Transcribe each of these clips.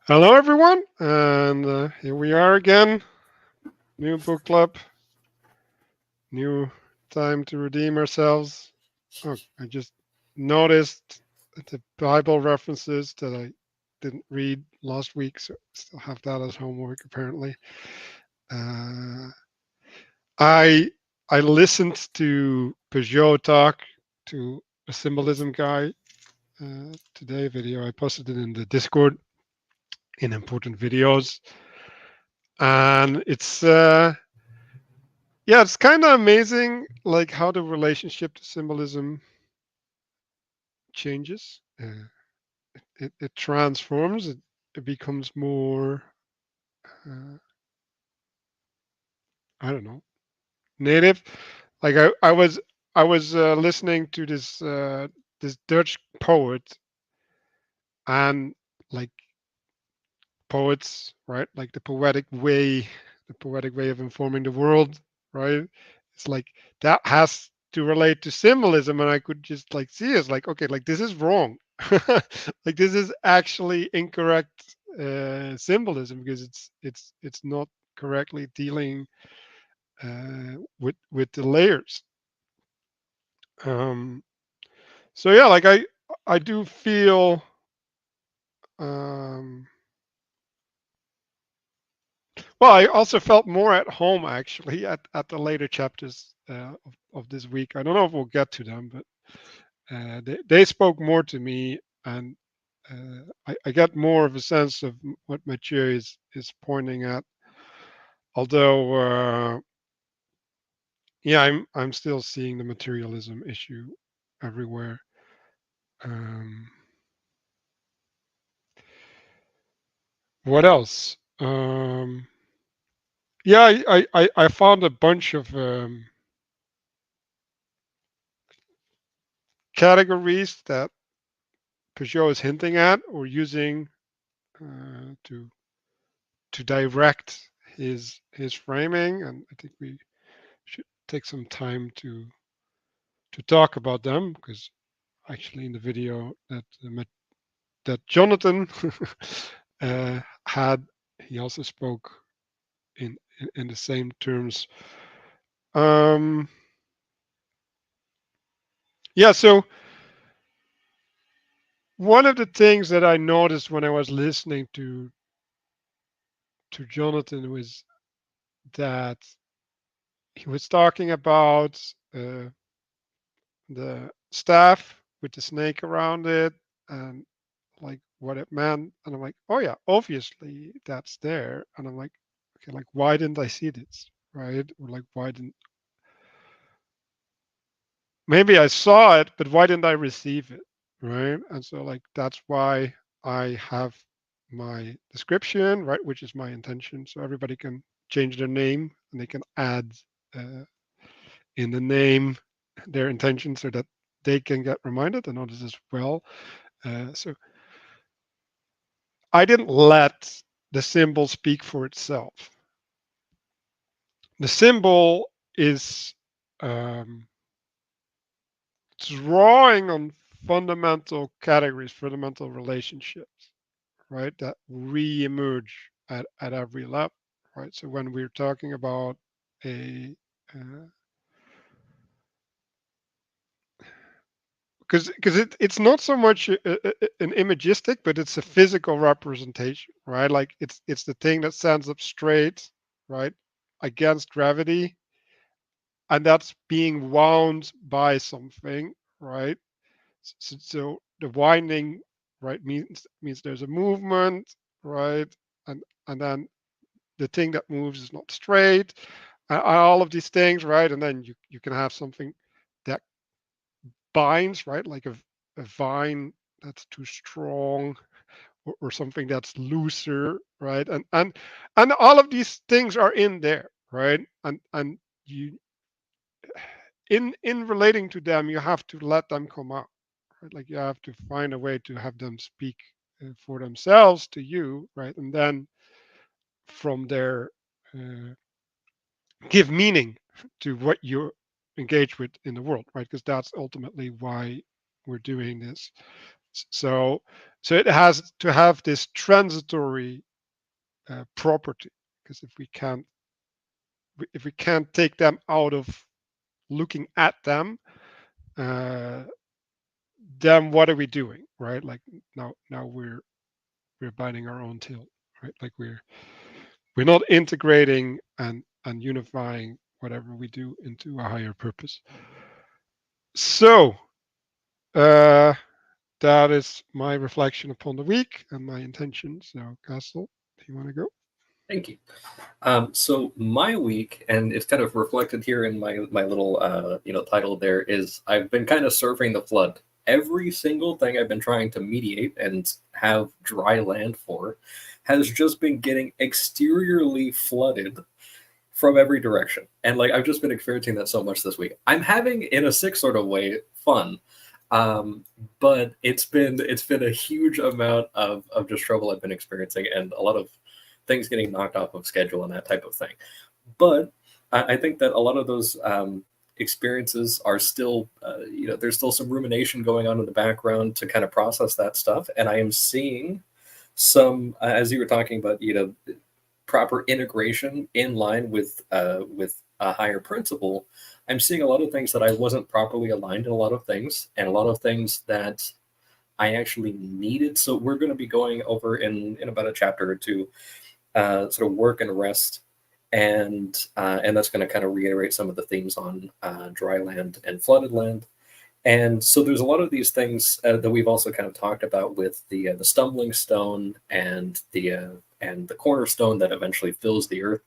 Hello, everyone, and here we are again. New book club, new time to redeem ourselves. Oh, I just noticed that the Bible references that I didn't read last week, so I still have that as homework. Apparently, uh, I I listened to Pageau talk to a symbolism guy today. Video I posted it in the Discord in important videos, and it's kind of amazing, like how the relationship to symbolism changes. It transforms. It becomes more, uh, I don't know, native. Like I was listening to this Dutch poet, and like poets, right? Like the poetic way of informing the world, right? It's like that has to relate to symbolism, and I could just like see it's like, okay, like this is wrong. Like this is actually incorrect symbolism because it's not correctly dealing with the layers. Um, so yeah, like I do feel um, well, I also felt more at home actually at the later chapters of this week. I don't know if we'll get to them, but they spoke more to me, and I get more of a sense of what Matthieu is pointing at. Although, yeah, I'm still seeing the materialism issue everywhere. Um, what else? Yeah, I found a bunch of categories that Peugeot is hinting at or using to direct his framing, and I think we should take some time to talk about them because actually in the video that Jonathan had, he also spoke in the same terms. Um, yeah, so one of the things that I noticed when I was listening to Jonathan was that he was talking about the staff with the snake around it and like what it meant. And I'm like, oh yeah, obviously that's there. And I'm like, okay, like why didn't I see this? Right? Or like why didn't maybe I saw it, but why didn't I receive it? Right. And so like that's why I have my description, right, which is my intention. So everybody can change their name and they can add uh, in the name their intention so that they can get reminded and others as well. So I didn't let the symbol speak for itself. The symbol is um, drawing on fundamental categories, fundamental relationships, right, that re-emerge at every level, right? So when we're talking about a because it's not so much an imagistic, but it's a physical representation, right? Like it's the thing that stands up straight, right, against gravity, and that's being wound by something, right? So the winding, right, means there's a movement, right, and then the thing that moves is not straight, all of these things, right, and then you can have something that binds, right, like a vine that's too strong or something that's looser, right, and all of these things are in there, right, and you in relating to them you have to let them come out, right, like you have to find a way to have them speak for themselves to you, right, and then from there uh, give meaning to what you engage with in the world, right, because that's ultimately why we're doing this. So So it has to have this transitory property, because if we can't take them out of looking at them, uh, then what are we doing, right? Like now we're biting our own tail, right? Like we're not integrating and unifying whatever we do into a higher purpose. So uh, that is my reflection upon the week and my intention. So, Castle, do you want to go? Thank you. So my week, and it's kind of reflected here in my little title there, is I've been kind of surfing the flood. Every single thing I've been trying to mediate and have dry land for has just been getting exteriorly flooded from every direction. And like I've just been experiencing that so much this week. I'm having, in a sick sort of way, fun. Um, but it's been a huge amount of just trouble I've been experiencing, and a lot of things getting knocked off of schedule and that type of thing. But I think that a lot of those experiences are still, there's still some rumination going on in the background to kind of process that stuff. And I am seeing some, as you were talking about, proper integration in line with a higher principle. I'm seeing a lot of things that I wasn't properly aligned in a lot of things, and a lot of things that I actually needed. So we're going to be going over in about a chapter or two, sort of work and rest, and that's going to kind of reiterate some of the themes on dry land and flooded land. And so there's a lot of these things that we've also kind of talked about with the stumbling stone and the cornerstone that eventually fills the earth.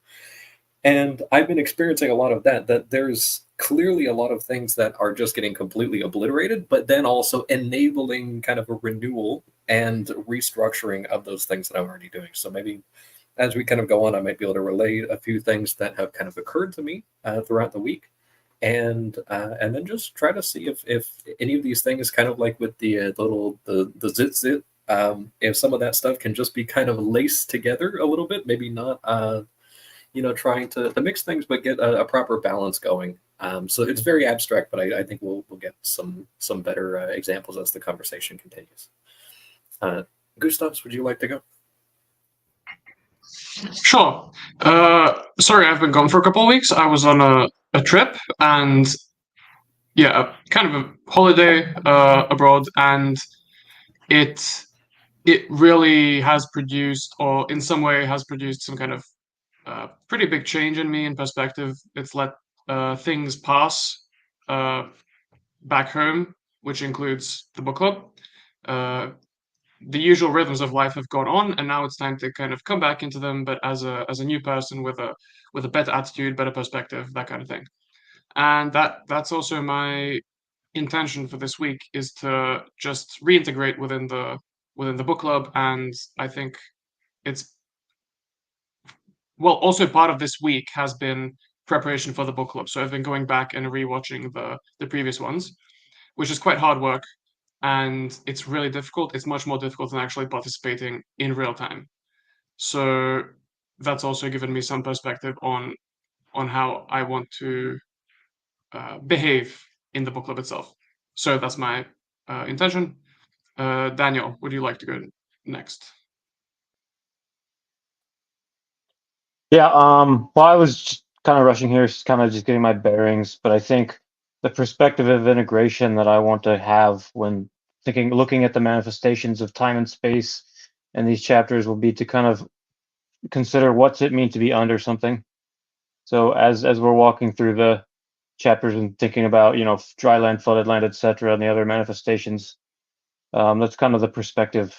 And I've been experiencing a lot of that. That there's clearly a lot of things that are just getting completely obliterated, but then also enabling kind of a renewal and restructuring of those things that I'm already doing. So maybe as we kind of go on, I might be able to relay a few things that have kind of occurred to me throughout the week, and then just try to see if any of these things, kind of like with the zit zit, if some of that stuff can just be kind of laced together a little bit, maybe not trying to mix things, but get a proper balance going. So it's very abstract, but I think we'll get some better examples as the conversation continues. Gustavs, would you like to go? Sure. Sorry, I've been gone for a couple of weeks. I was on a trip, and yeah, kind of a holiday abroad, and it really has produced, or in some way has produced, some kind of pretty big change in me in perspective. It's let things pass back home, which includes the book club. Uh, the usual rhythms of life have gone on, and now it's time to kind of come back into them, but as a new person with a better attitude, better perspective, that kind of thing. And that's also my intention for this week, is to just reintegrate within the book club. And I think it's, well, also part of this week has been preparation for the book club. So I've been going back and rewatching the previous ones, which is quite hard work, and it's really difficult. It's much more difficult than actually participating in real time. So that's also given me some perspective on how I want to behave in the book club itself. So that's my intention. Daniel, would you like to go next? Yeah, well, I was kind of rushing here, kind of just getting my bearings, but I think the perspective of integration that I want to have when looking at the manifestations of time and space in these chapters will be to kind of consider what's it mean to be under something. So as we're walking through the chapters and thinking about, dry land, flooded land, etc., and the other manifestations, that's kind of the perspective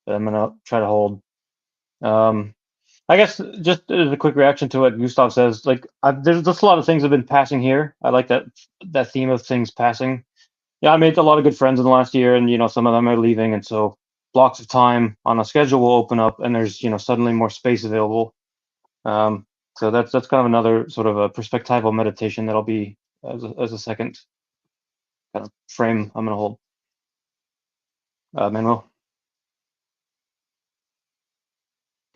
that I'm gonna try to hold. I guess just as a quick reaction to what Gustav says, like there's just a lot of things have been passing here. I like that theme of things passing. Yeah, I made a lot of good friends in the last year, and some of them are leaving, and so blocks of time on a schedule will open up, and there's suddenly more space available. So that's kind of another sort of a perspectival meditation that'll be as a second kind of frame I'm gonna hold. Manuel.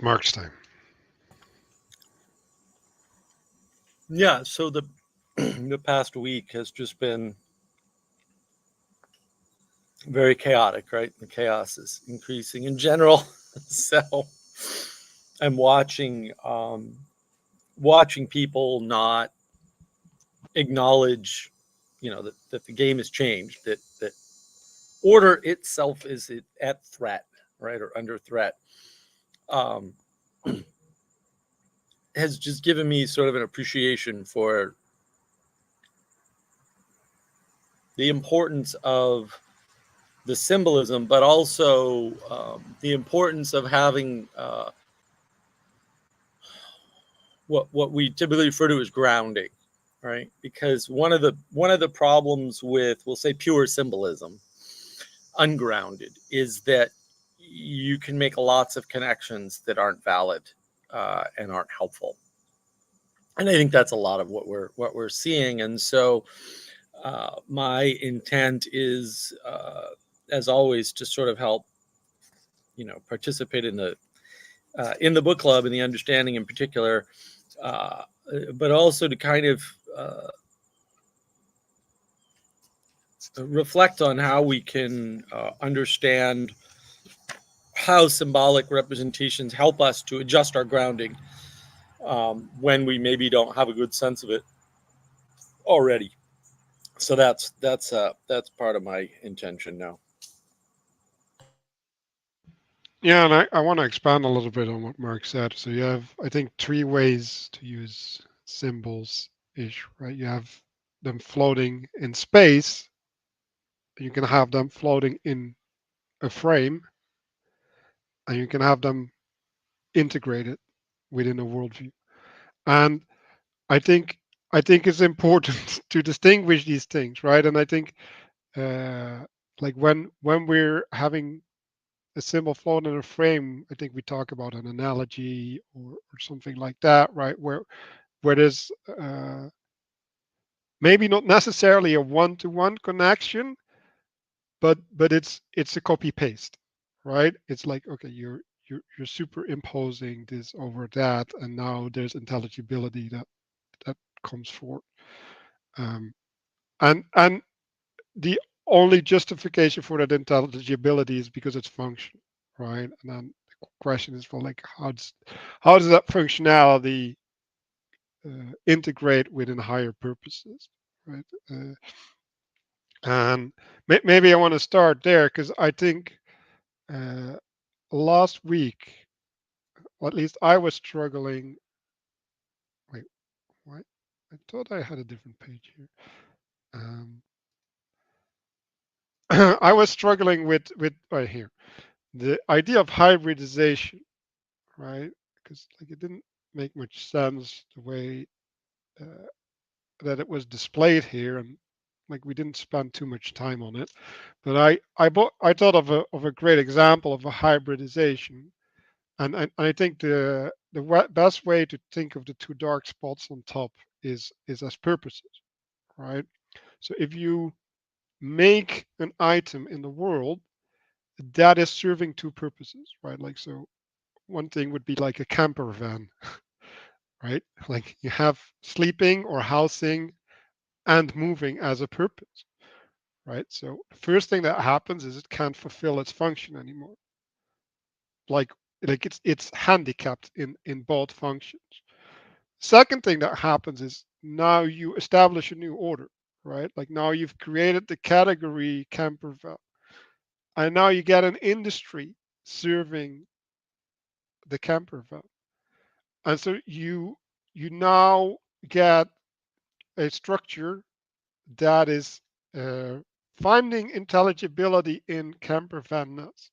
Mark's time. Yeah, so the past week has just been very chaotic, right? The chaos is increasing in general. So I'm watching people not acknowledge, that the game has changed, that order itself is at threat, right, or under threat. Um, has just given me sort of an appreciation for the importance of the symbolism, but also the importance of having what we typically refer to as grounding, right? Because one of the problems with, we'll say, pure symbolism, ungrounded, is that you can make lots of connections that aren't valid and aren't helpful. And I think that's a lot of what we're seeing. And so my intent is, as always, to sort of help, participate in the book club and the understanding in particular, uh, but also to kind of reflect on how we can understand how symbolic representations help us to adjust our grounding when we maybe don't have a good sense of it already. So that's part of my intention now. Yeah, and I want to expand a little bit on what Mark said. So you have, I think, three ways to use symbols ish, right? You have them floating in space, you can have them floating in a frame, and you can have them integrated within a worldview. And I think I think it's important to distinguish these things, right? And I think uh, like when we're having a symbol float in a frame, I think we talk about an analogy or something like that, right? Where there's maybe not necessarily a one-to-one connection, but it's a copy paste, right? It's like, okay, you're superimposing this over that, and now there's intelligibility that comes forth. Um, and the only justification for that intelligibility is because it's function, right? And then the question is, for like, how does that functionality integrate within higher purposes, right? And maybe I want to start there because I think uh, last week, or at least I was struggling. Wait, what? I thought I had a different page here. Um, I was struggling with right here the idea of hybridization, right? Because like it didn't make much sense the way uh, that it was displayed here, and like we didn't spend too much time on it. But I thought of a great example of a hybridization, and I think the best way to think of the two dark spots on top is as purposes, right? So if you make an item in the world that is serving two purposes, right? Like, so one thing would be like a camper van, right? Like you have sleeping or housing and moving as a purpose, right? So the first thing that happens is it can't fulfill its function anymore. Like like it's handicapped in both functions. Second thing that happens is now you establish a new order, right? Like now you've created the category camper van, and now you get an industry serving the camper van, and so you now get a structure that is uh, finding intelligibility in camper vanness.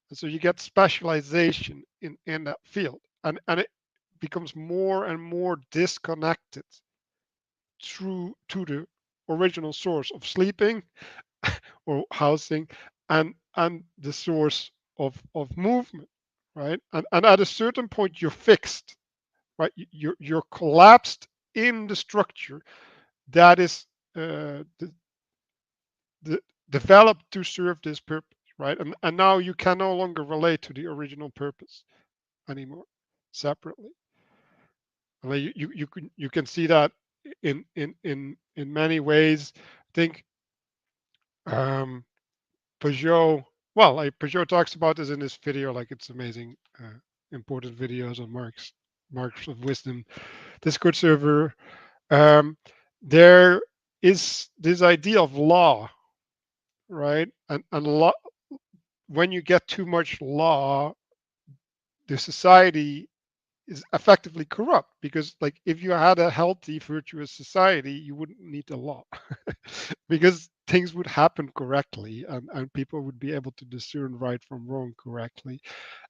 And so you get specialization in that field. And it becomes more and more disconnected through to the original source of sleeping or housing and the source of movement, right? And at a certain point you're fixed, right? You're collapsed in the structure that is the developed to serve this purpose, right? And now you can no longer relate to the original purpose anymore separately. I mean, you can see that in many ways. I think um, Pageau, well, like Pageau talks about this in this video, like it's amazing, important videos on Marks of Wisdom Discord server. There is this idea of law, right? And law, when you get too much law, the society is effectively corrupt, because like if you had a healthy virtuous society, you wouldn't need the law because things would happen correctly, and people would be able to discern right from wrong correctly,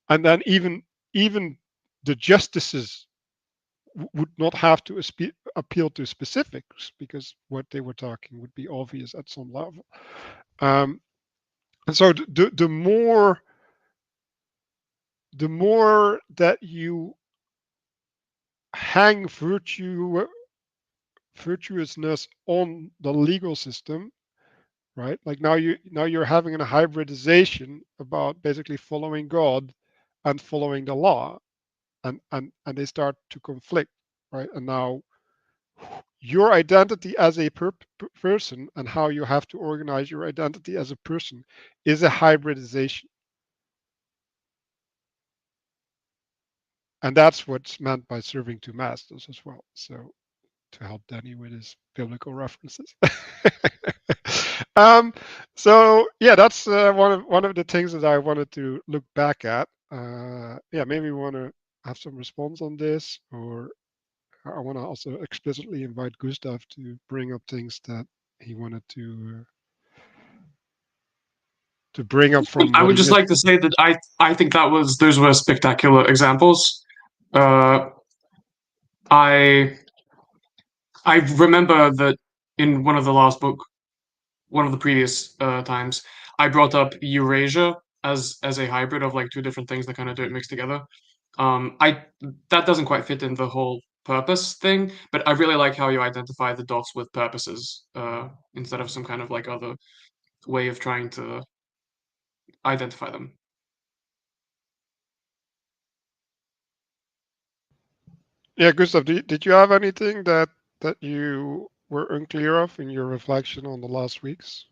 and then even the justices would not have to appeal to specifics, because what they were talking would be obvious at some level. And so the more that you hang virtuousness on the legal system, right? Like now you're having a hybridization about basically following God and following the law, and they start to conflict, right? And now your identity as a person and how you have to organize your identity as a person is a hybridization. And that's what's meant by serving two masters as well. So to help Danny with his biblical references. um, so yeah, that's one of the things that I wanted to look back at. Yeah, maybe we want to have some response on this, or I want to also explicitly invite Gustav to bring up things that he wanted to bring up from I what would he just missed. like to say that I think those were spectacular examples. I I remember that in one of the previous times, I brought up Eurasia as a hybrid of like two different things that kind of don't mix together. I That doesn't quite fit in the whole purpose thing, but I really like how you identify the dots with purposes instead of some kind of like other way of trying to identify them. Yeah, Gustav, did you have anything that you were unclear of in your reflection on the last weeks?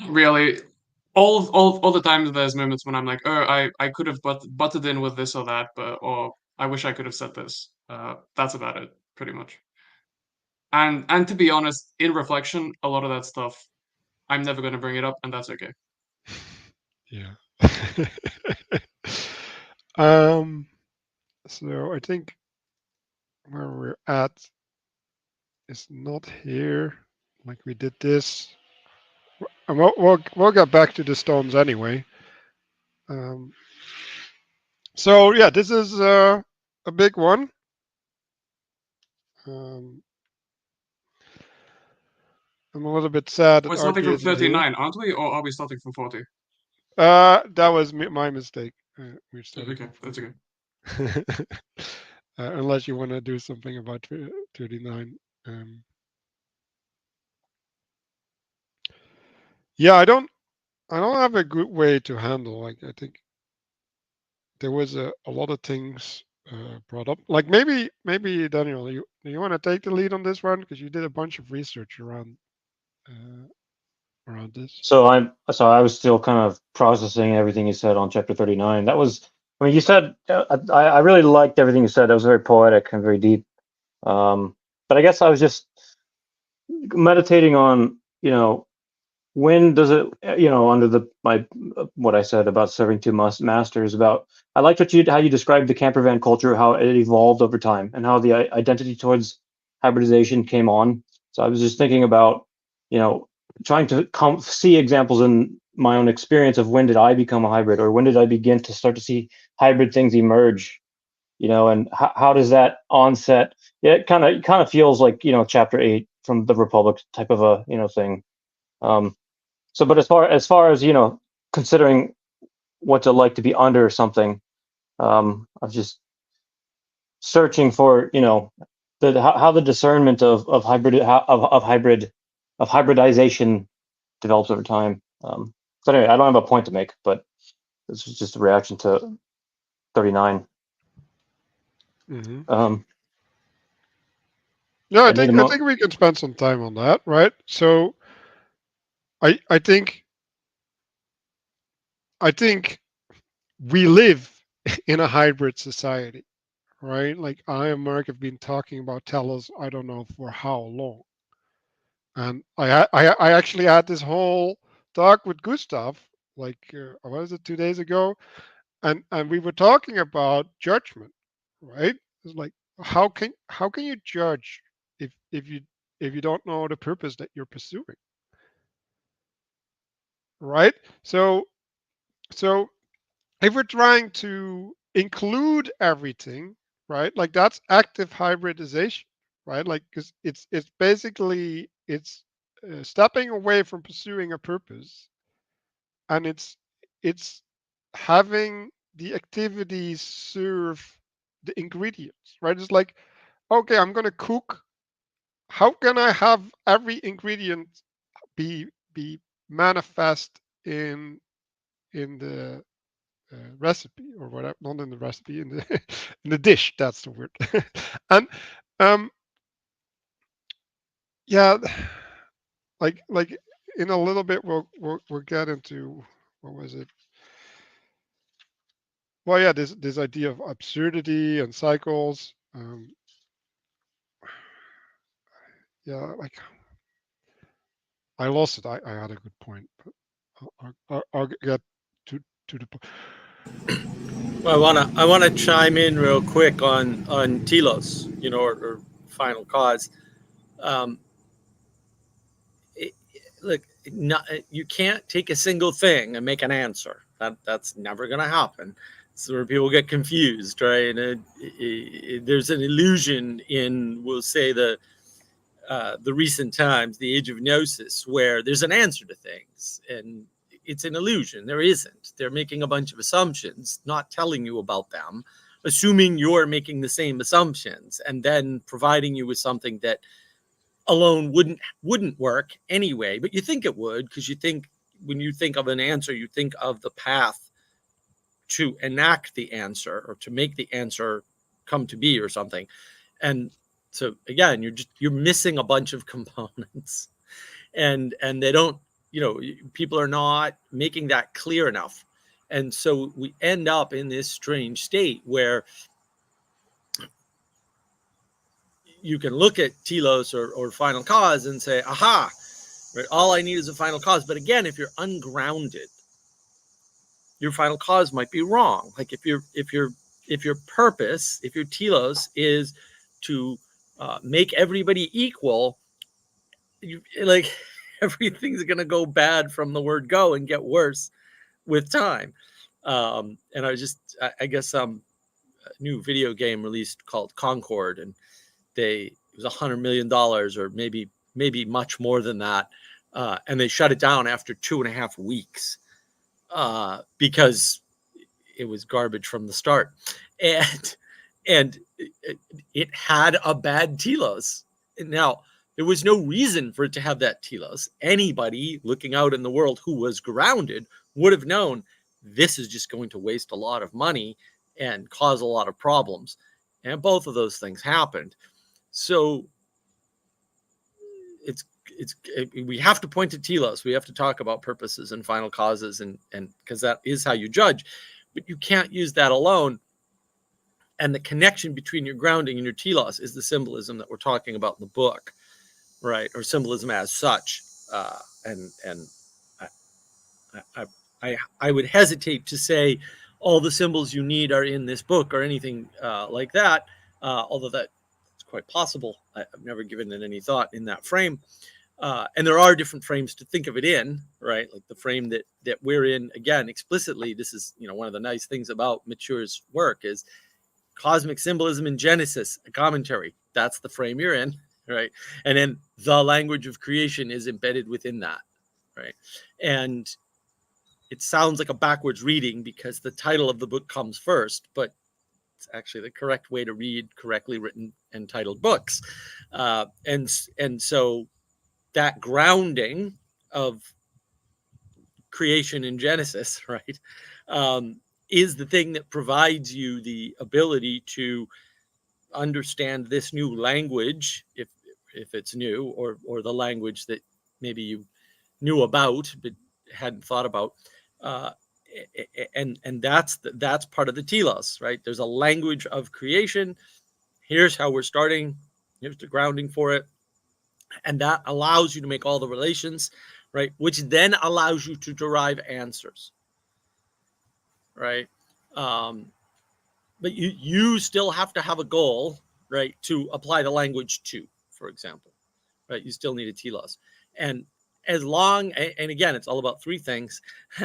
Really, all the times there's moments when I'm like, oh, I could have butted in with this or that, but or I wish I could have said this. That's about it, pretty much. And to be honest, in reflection, a lot of that stuff, I'm never going to bring it up, and that's okay. Yeah. um. So I think where we're at is not here. Like we did this, and we'll get back to the stones anyway. Um. So yeah, this is a big one. Um. I'm a little bit sad that We're starting RJ from isn't here. 39, aren't we, or are we starting from 40? That was my mistake. We're starting Okay, from that's okay. 40. Unless you want to do something about 39. Yeah, I don't have a good way to handle. Like I think there was a lot of things brought up. Like maybe Daniel, you want to take the lead on this one, because you did a bunch of research around this. So I was still kind of processing everything you said on chapter 39. That was, I mean, you said I really liked everything you said. That was very poetic and very deep. But I guess I was just meditating on, when does it, under my what I said about serving two masters. About, I liked how you described the camper van culture, how it evolved over time, and how the identity towards hybridization came on. So I was just thinking about, trying to see examples in my own experience of when did I become a hybrid, or when did I begin to start to see hybrid things emerge, and how does that onset? Yeah, it kind of feels like, chapter 8 from the Republic type of a, thing. So, but as far as, considering what's it like to be under something, I was just searching for, how the discernment of hybridization develops over time. So anyway, I don't have a point to make, but this was just a reaction to 39. Mm-hmm. Um, Yeah, I I need think a I think we can spend some time on that, right? So I think I think we live in a hybrid society, right? Like I and Mark have been talking about telos, I don't know for how long. And I actually had this whole talk with Gustav, like what was it, 2 days ago, and we were talking about judgment, right? It's like how can you judge if you don't know the purpose that you're pursuing, right? So if we're trying to include everything, right? Like that's active hybridization, right? Like because it's basically it's stepping away from pursuing a purpose, and it's having the activities serve the ingredients, right? It's like, okay, I'm gonna cook. How can I have every ingredient be manifest in the recipe or whatever, not in the recipe, in the in the dish. That's the word. And um, yeah, like in a little bit we'll get into what was it? Well, yeah, this idea of absurdity and cycles. Yeah, like I lost it. I had a good point, but I'll get to the point. Well, I wanna chime in real quick on telos, or final cause. Um, it, look, not, you can't take a single thing and make an answer. That's never going to happen. So where people get confused, right? And there's an illusion in, we'll say, the recent times, the age of gnosis, where there's an answer to things, and it's an illusion. There isn't. They're making a bunch of assumptions, not telling you about them, assuming you're making the same assumptions, and then providing you with something that alone wouldn't work anyway, but you think it would, because you think, when you think of an answer, you think of the path to enact the answer or to make the answer come to be or something. And so again, you're missing a bunch of components, and they don't, people are not making that clear enough. And so we end up in this strange state where you can look at telos or final cause and say, aha, right, all I need is a final cause. But again, if you're ungrounded, your final cause might be wrong. Like if your purpose, if your telos is to make everybody equal, like everything's gonna go bad from the word go and get worse with time. And I guess a new video game released called Concord, and it was $100 million, or maybe much more than that, and they shut it down after 2.5 weeks because it was garbage from the start, and it had a bad telos. Now, there was no reason for it to have that telos. Anybody looking out in the world who was grounded would have known this is just going to waste a lot of money and cause a lot of problems. And both of those things happened. So we have to point to telos. We have to talk about purposes and final causes, and because that is how you judge. But you can't use that alone. And the connection between your grounding and your telos is the symbolism that we're talking about in the book, right? Or symbolism as such. And I would hesitate to say all the symbols you need are in this book or anything like that, although that's quite possible. I've never given it any thought in that frame. And there are different frames to think of it in, right? Like the frame that we're in, again, explicitly. This is, one of the nice things about Matthieu's work is Cosmic Symbolism in Genesis, a commentary. That's the frame you're in, right? And then the language of creation is embedded within that, right? And it sounds like a backwards reading because the title of the book comes first, but it's actually the correct way to read correctly written and titled books. And so that grounding of creation in Genesis, right, is the thing that provides you the ability to understand this new language, if it's new, or the language that maybe you knew about but hadn't thought about. Uh, and that's part of the telos, right? There's a language of creation. Here's how we're starting. Here's the grounding for it, and that allows you to make all the relations, right? Which then allows you to derive answers, right? But you still have to have a goal, right, to apply the language to, for example, right? You still need a telos, and as long, and again, it's all about three things,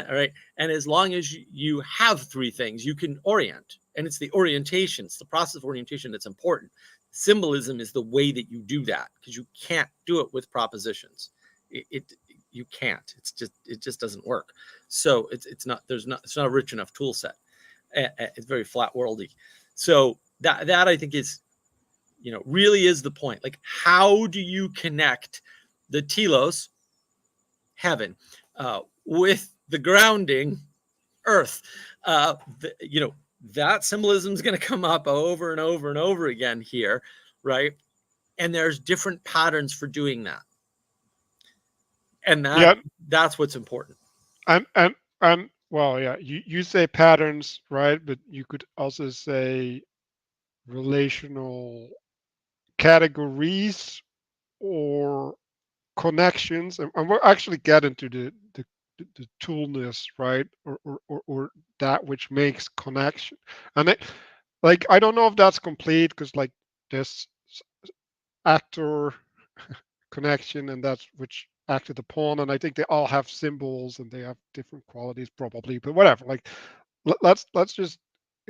right? And as long as you have three things, you can orient, and it's the orientation, it's the process of orientation that's important. Symbolism is the way that you do that, because you can't do it with propositions. You can't. It just doesn't work. So it's not a rich enough tool set. It's very flat worldy. So that I think is, really is the point. Like, how do you connect the telos, heaven, with the grounding, earth? That symbolism is going to come up over and over and over again here, right? And there's different patterns for doing that, and that's what's important. And well, yeah, you say patterns, right? But you could also say relational categories or connections, and we'll actually get into the toolness, right? Or that which makes connection. And I don't know if that's complete, because like this actor connection, and that's which acted upon, and I think they all have symbols and they have different qualities probably, but whatever. Like let's just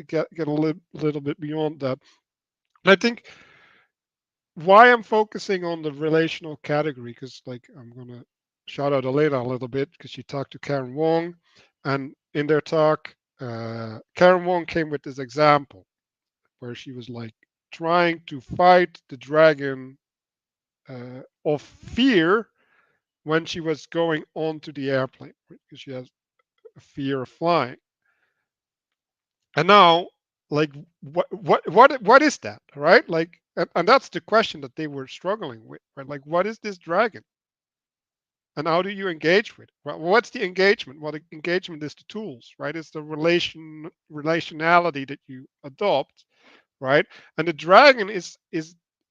get a little bit beyond that. And I think why I'm focusing on the relational category, because like I'm gonna shout out Elena a little bit, because she talked to Karen Wong, and in their talk, Karen Wong came with this example where she was like trying to fight the dragon of fear when she was going onto the airplane, right? Because she has a fear of flying. And now, like, what is that, right? Like, and that's the question that they were struggling with, right? Like, what is this dragon, and how do you engage with it? Well, what's the engagement? Well, the engagement is the tools, right? It's the relationality that you adopt, right? And the dragon is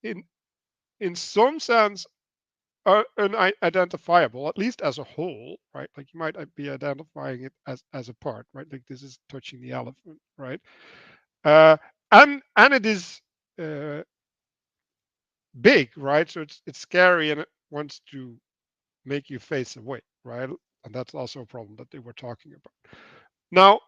in some sense unidentifiable, at least as a whole, right? Like you might be identifying it as a part, right? Like this is touching the elephant, right? Uh, and it is uh, big, right? So it's scary, and it wants to make you face away, right? And that's also a problem that they were talking about. Now,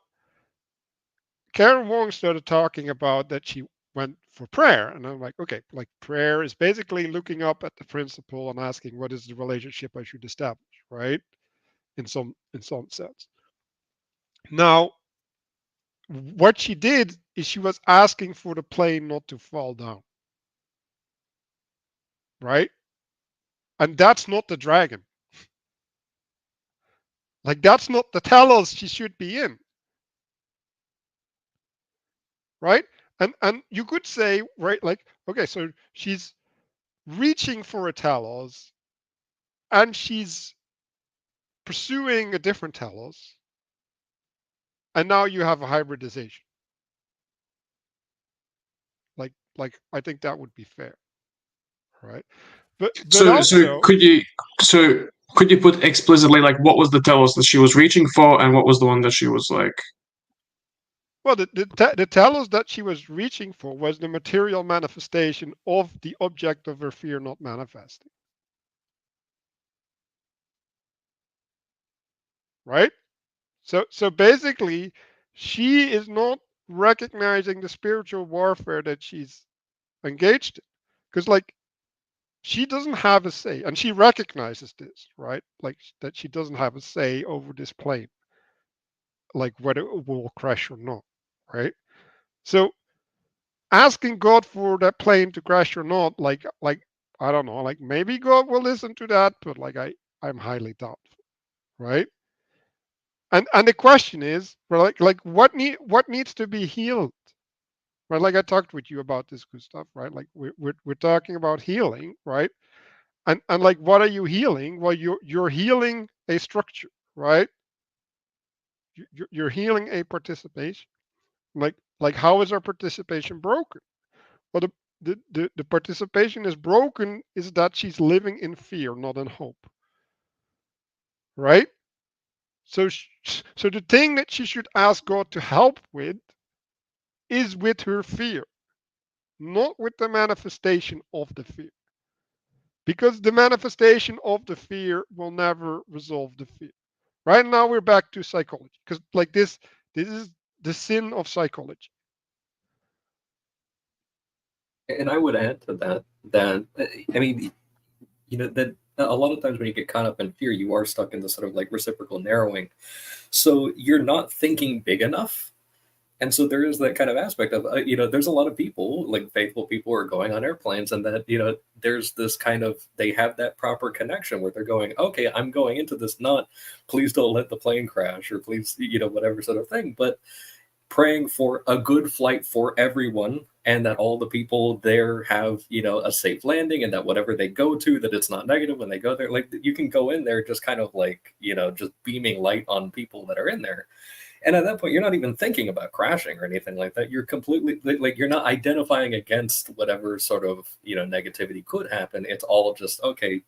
Karen Wong started talking about that she went for prayer, and I'm like, okay, like prayer is basically looking up at the principle and asking what is the relationship I should establish, right? In some sense. Now, what she did is she was asking for the plane not to fall down, right? And that's not the dragon. Like that's not the telos she should be in, right? And you could say, right, like, okay, so she's reaching for a telos and she's pursuing a different telos, and now you have a hybridization. Like I think that would be fair, right? But So also, could you put explicitly like what was the telos that she was reaching for and what was the one that she was like? well, the telos that she was reaching for was the material manifestation of the object of her fear not manifesting, right? So basically, she is not recognizing the spiritual warfare that she's engaged in, because like she doesn't have a say, and she recognizes this, right? Like that she doesn't have a say over this plane, like whether it will crash or not, right? So asking God for that plane to crash or not, like I don't know, like maybe God will listen to that, but like I'm highly doubtful, right? And the question is, well, like what needs to be healed, right? Like I talked with you about this good stuff, right? Like we're talking about healing, right? And like what are you healing? Well, you're healing a structure, right? You're healing a participation. Like how is our participation broken? Well, the participation is broken is that she's living in fear, not in hope, right? So so the thing that she should ask God to help with is with her fear, not with the manifestation of the fear. Because the manifestation of the fear will never resolve the fear. Right now we're back to psychology. Because like this is the sin of psychology. And I would add to that I mean, that a lot of times when you get caught up in fear, you are stuck in this sort of like reciprocal narrowing. So you're not thinking big enough. And so there is that kind of aspect of, there's a lot of people, like faithful people, who are going on airplanes, and that, there's this kind of, they have that proper connection where they're going, okay, I'm going into this, not please don't let the plane crash, or please, whatever sort of thing, but praying for a good flight for everyone, and that all the people there have, a safe landing, and that whatever they go to, that it's not negative when they go there. Like, you can go in there just kind of like, just beaming light on people that are in there. And at that point, you're not even thinking about crashing or anything like that. You're completely like, you're not identifying against whatever sort of, negativity could happen. It's all just, okay,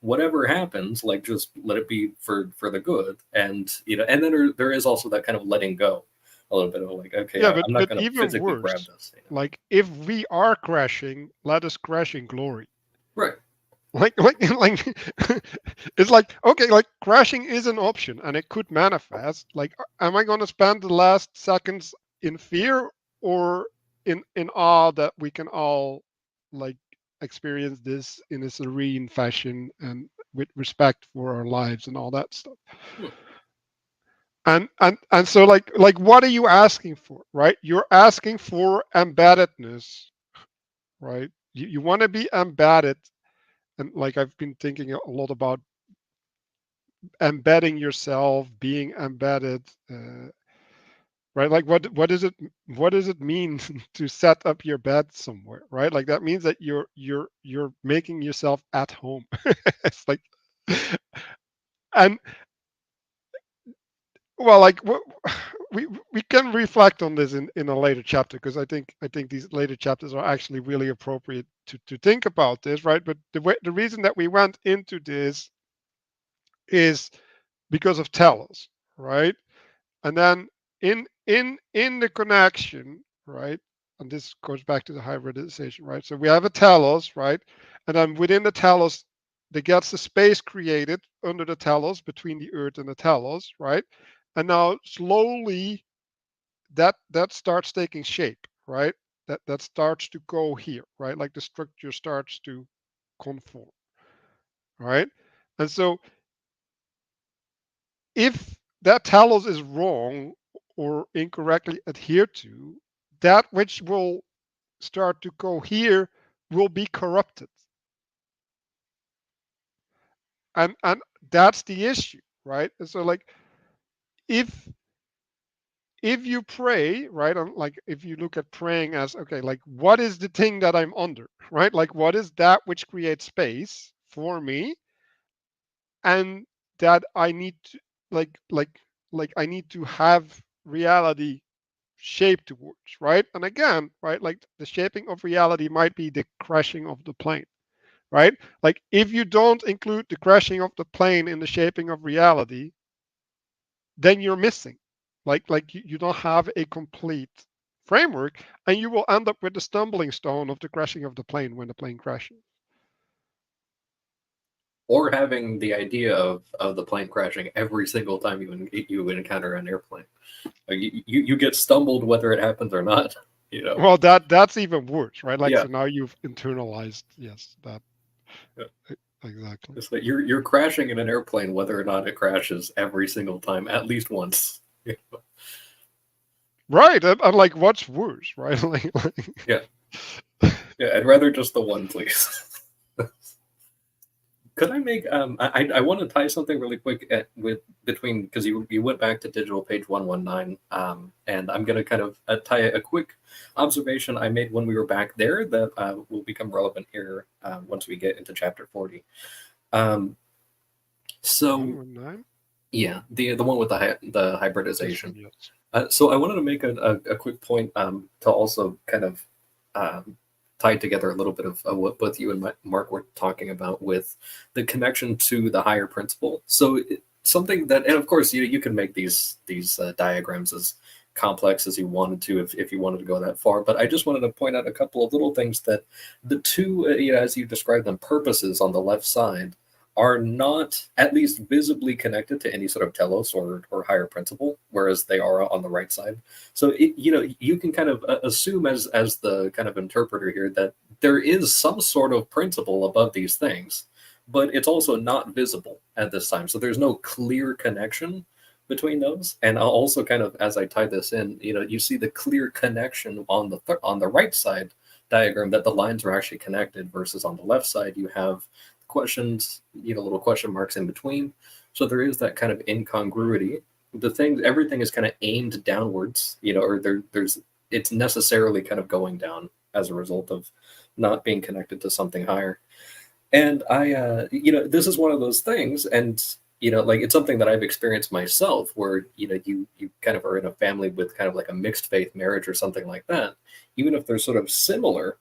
whatever happens, like, just let it be for the good. And, and then there is also that kind of letting go a little bit of like, okay, Yeah, I'm not but going to even physically grab worse, this. like if we are crashing, let us crash in glory. Right. Like it's like, okay, like crashing is an option and it could manifest. Like, am I going to spend the last seconds in fear or in awe that we can all like experience this in a serene fashion and with respect for our lives and all that stuff? Hmm. And so like what are you asking for, right? You're asking for embeddedness, right? You want to be embedded. And like I've been thinking a lot about embedding yourself, being embedded, right? Like what does it mean to set up your bed somewhere, right? Like that means that you're making yourself at home. It's like, and well, like we can reflect on this in a later chapter, because I think these later chapters are actually really appropriate to think about this, right? But the reason that we went into this is because of telos, right? And then in the connection, right? And this goes back to the hybridization, right? So we have a telos, right? And then within the telos, there gets a space created under the telos between the earth and the telos, right? And now slowly that starts taking shape, right? That starts to go here, right? Like the structure starts to conform, right? And so if that telos is wrong or incorrectly adhered to, that which will start to cohere will be corrupted. And that's the issue, right? And so like if if you pray, right, like if you look at praying as, okay, like what is the thing that I'm under, right? Like what is that which creates space for me, and that I need to like I need to have reality shape towards, right? And again, right, like the shaping of reality might be the crashing of the plane, right? Like if you don't include the crashing of the plane in the shaping of reality, then you're missing. Like you don't have a complete framework, and you will end up with the stumbling stone of the crashing of the plane when the plane crashes. Or having the idea of the plane crashing every single time you encounter an airplane. Like, you get stumbled whether it happens or not. Well, that's even worse, right? Like Yeah. so now you've internalized, yes, that Yeah. exactly. It's that you're crashing in an airplane whether or not it crashes every single time, at least once. Right, and like what's worse, right? Yeah. Yeah, I'd rather just the one, please. Could I make I want to tie something really quick with between, because you went back to digital page 119, and I'm going to kind of tie a quick observation I made when we were back there that will become relevant here once we get into chapter 40. So 119? yeah, the one with the This hybridization. one, yes. So I wanted to make a quick point to also kind of tie together a little bit of what both you and Mark were talking about with the connection to the higher principle. So something that, and of course, you can make these diagrams as complex as you wanted to if you wanted to go that far. But I just wanted to point out a couple of little things that the two, as you described them, purposes on the left side are not at least visibly connected to any sort of telos or higher principle, whereas they are on the right side. So you can kind of assume as the kind of interpreter here that there is some sort of principle above these things, but it's also not visible at this time. So there's no clear connection between those. And I'll also kind of, as I tie this in, you see the clear connection on the right side diagram that the lines are actually connected, versus on the left side you have questions, little question marks in between. So there is that kind of incongruity. Everything is kind of aimed downwards, or it's necessarily kind of going down as a result of not being connected to something higher. And I, this is one of those things, and like it's something that I've experienced myself, where you kind of are in a family with kind of like a mixed faith marriage or something like that. Even if they're sort of similar,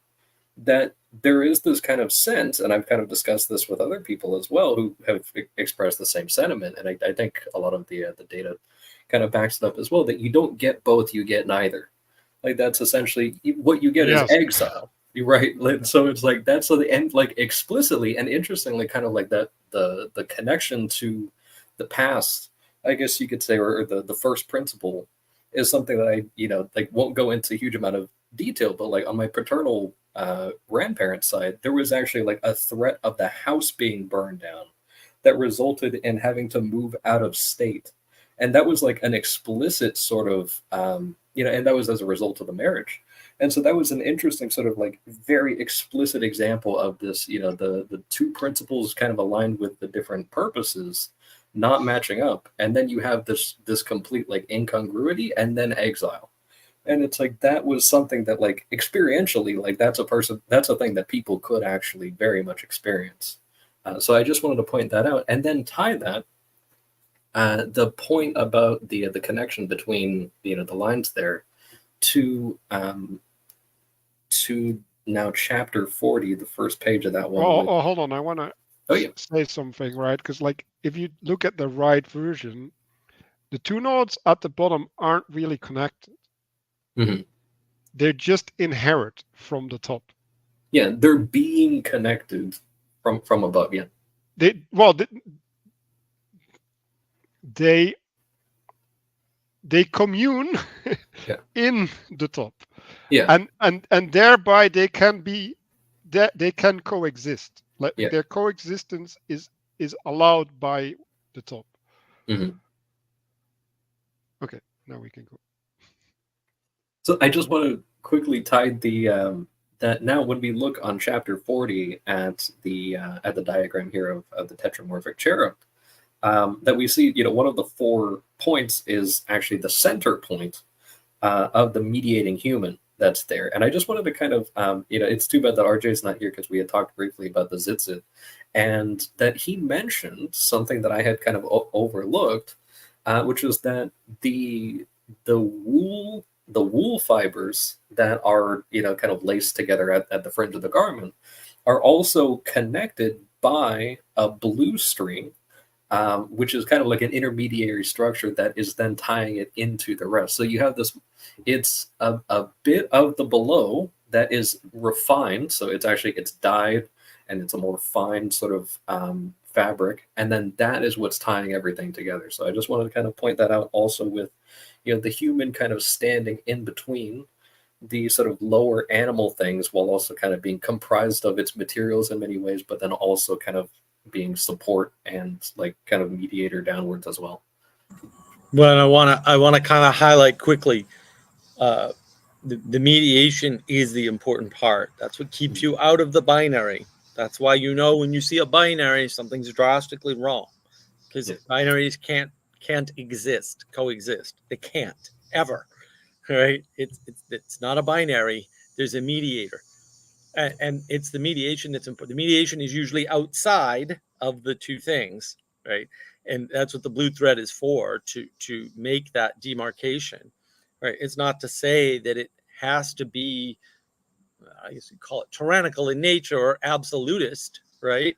that there is this kind of sense, and I've kind of discussed this with other people as well who have expressed the same sentiment, and I think a lot of the data kind of backs it up as well, that you don't get both, you get neither. Like that's essentially what you get is Yes. exile. You're right. So it's like that's the end, like explicitly and interestingly, kind of like that the connection to the past, I guess you could say, or the first principle is something that I like won't go into a huge amount of detail, but like on my paternal grandparents' side, there was actually like a threat of the house being burned down that resulted in having to move out of state, and that was like an explicit sort of and that was as a result of the marriage. And so that was an interesting sort of like very explicit example of this, the two principles kind of aligned with the different purposes not matching up, and then you have this complete like incongruity and then exile. And it's like that was something that like experientially, like that's a thing that people could actually very much experience. So I just wanted to point that out, and then tie that the point about the connection between the lines there to now chapter 40, the first page of that one. Oh, hold on. I want to say something, right? Because like if you look at the right version, the two nodes at the bottom aren't really connected. Mm-hmm. They're just inherit from the top. Yeah, they're being connected from above. Yeah. They commune in the top. Yeah. And thereby they can coexist. Like their coexistence is allowed by the top. Mm-hmm. Okay, now we can go. So I just want to quickly tie the that now when we look on chapter 40 at the diagram here of the tetramorphic cherub, that we see, one of the 4 points is actually the center point of the mediating human that's there. And I just wanted to kind of, it's too bad that RJ's not here, because we had talked briefly about the Zitzit, and that he mentioned something that I had kind of overlooked, which was that the wool fibers that are kind of laced together at the fringe of the garment are also connected by a blue string, which is kind of like an intermediary structure that is then tying it into the rest. So you have this, it's a bit of the below that is refined. So it's dyed, and it's a more fine sort of fabric. And then that is what's tying everything together. So I just wanted to kind of point that out also with, the human kind of standing in between the sort of lower animal things, while also kind of being comprised of its materials in many ways, but then also kind of being support and like kind of mediator downwards as well. Well, I want to kind of highlight quickly, the mediation is the important part. That's what keeps you out of the binary. That's why when you see a binary, something's drastically wrong, because binaries can't coexist. They can't ever. Right? It's not a binary. There's a mediator. And it's the mediation that's important. The mediation is usually outside of the two things, right? And that's what the blue thread is for, to make that demarcation, right? It's not to say that it has to be, I guess you call it tyrannical in nature or absolutist, right?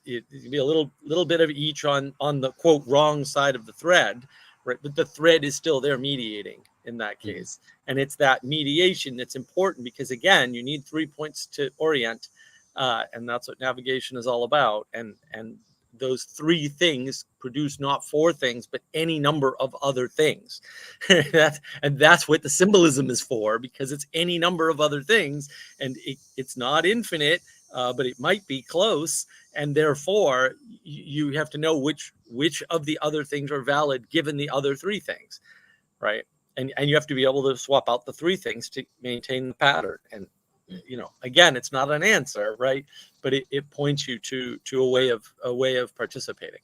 It can be a little bit of each on the quote wrong side of the thread, right? But the thread is still there mediating in that case, and it's that mediation that's important, because again, you need 3 points to orient, and that's what navigation is all about. And those 3 things produce not 4 things, but any number of other things. And that's what the symbolism is for, because it's any number of other things, and it's not infinite, but it might be close. And therefore, you have to know which of the other things are valid given the other 3 things, right? And you have to be able to swap out the 3 things to maintain the pattern. And again, it's not an answer, right? But it points you to a way of participating.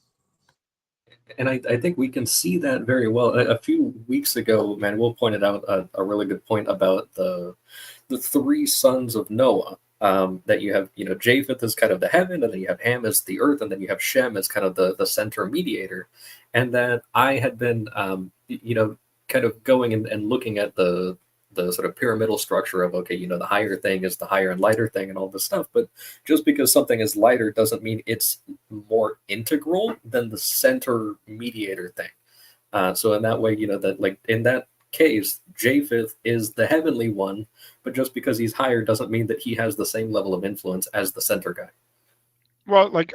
And I think we can see that very well. A few weeks ago, Manuel pointed out a really good point about the 3 sons of Noah. That you have, Japheth is kind of the heaven, and then you have Ham as the earth, and then you have Shem as kind of the center mediator. And that I had been, kind of going and looking at the sort of pyramidal structure of, okay, the higher thing is the higher and lighter thing and all this stuff. But just because something is lighter doesn't mean it's more integral than the center mediator thing. So in that way, that like in that case, Japheth is the heavenly one, but just because he's higher doesn't mean that he has the same level of influence as the center guy. Well, like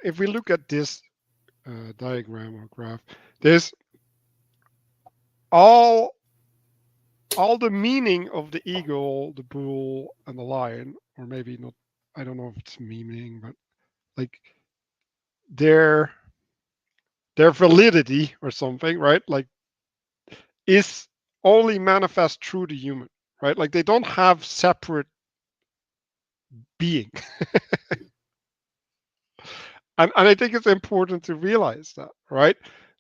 if we look at this diagram or graph, there's all the meaning of the eagle, the bull, and the lion, or maybe not. I don't know if it's meaning, but like their validity or something, right? Like is only manifest through the human, right? Like they don't have separate being. and I think it's important to realize that, right?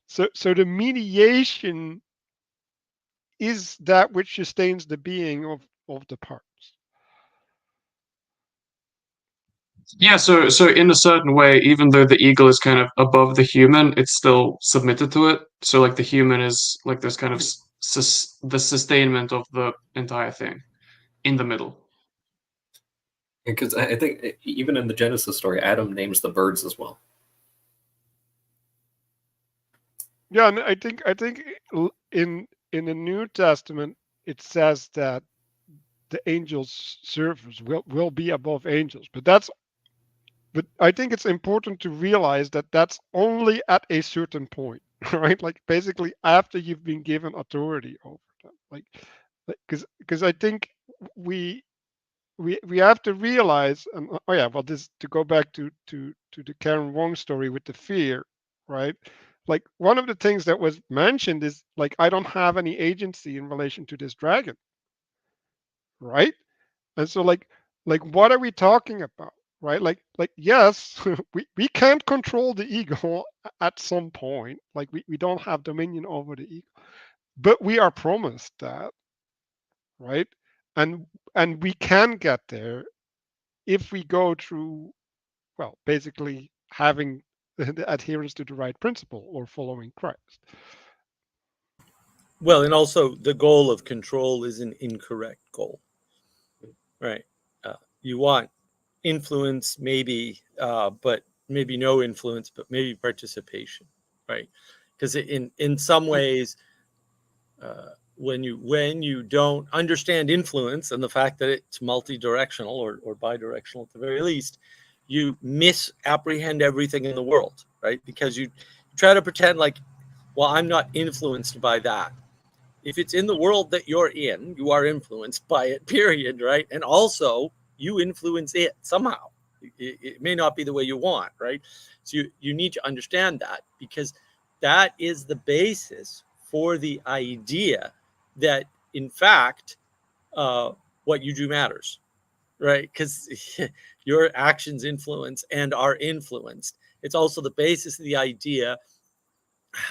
So the mediation is that which sustains the being of the parts. Yeah, so in a certain way, even though the eagle is kind of above the human, it's still submitted to it. So like the human is like this kind of the sustainment of the entire thing in the middle. Because I think even in the Genesis story, Adam names the birds as well. Yeah, and I think in the New Testament it says that the angels' servers will be above angels, but I think it's important to realize that that's only at a certain point, right? Like basically after you've been given authority over them, like because I think we have to realize, and this to go back to the Karen Wong story with the fear, right? Like one of the things that was mentioned is like I don't have any agency in relation to this dragon, right? And so like what are we talking about, right? Like yes, we can't control the ego at some point. Like we don't have dominion over the ego, but we are promised that, right? And we can get there if we go through, well, basically having the adherence to the right principle or following Christ. Well, and also the goal of control is an incorrect goal, right? You want influence, maybe, but maybe no influence, but maybe participation, right? Because in some ways, when you don't understand influence and the fact that it's multi-directional or bidirectional at the very least, you misapprehend everything in the world, right? Because you try to pretend like, well, I'm not influenced by that. If it's in the world that you're in, you are influenced by it, period, right? And also you influence it somehow. It may not be the way you want, right? So you need to understand that, because that is the basis for the idea that, in fact, what you do matters, right? Because your actions influence and are influenced. It's also the basis of the idea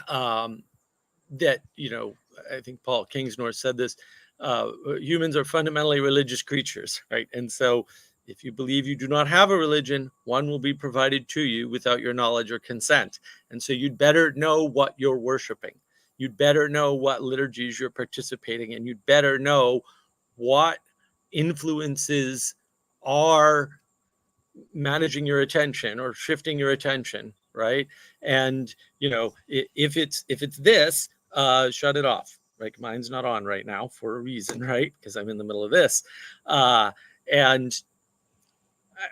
that, I think Paul Kingsnorth said this, humans are fundamentally religious creatures, right? And so If you believe you do not have a religion, one will be provided to you without your knowledge or consent. And so you'd better know what you're worshiping. You'd better know what liturgies you're participating in. You'd better know what influences are managing your attention or shifting your attention, right? And if it's this, shut it off. Like mine's not on right now for a reason, right? Because I'm in the middle of this, and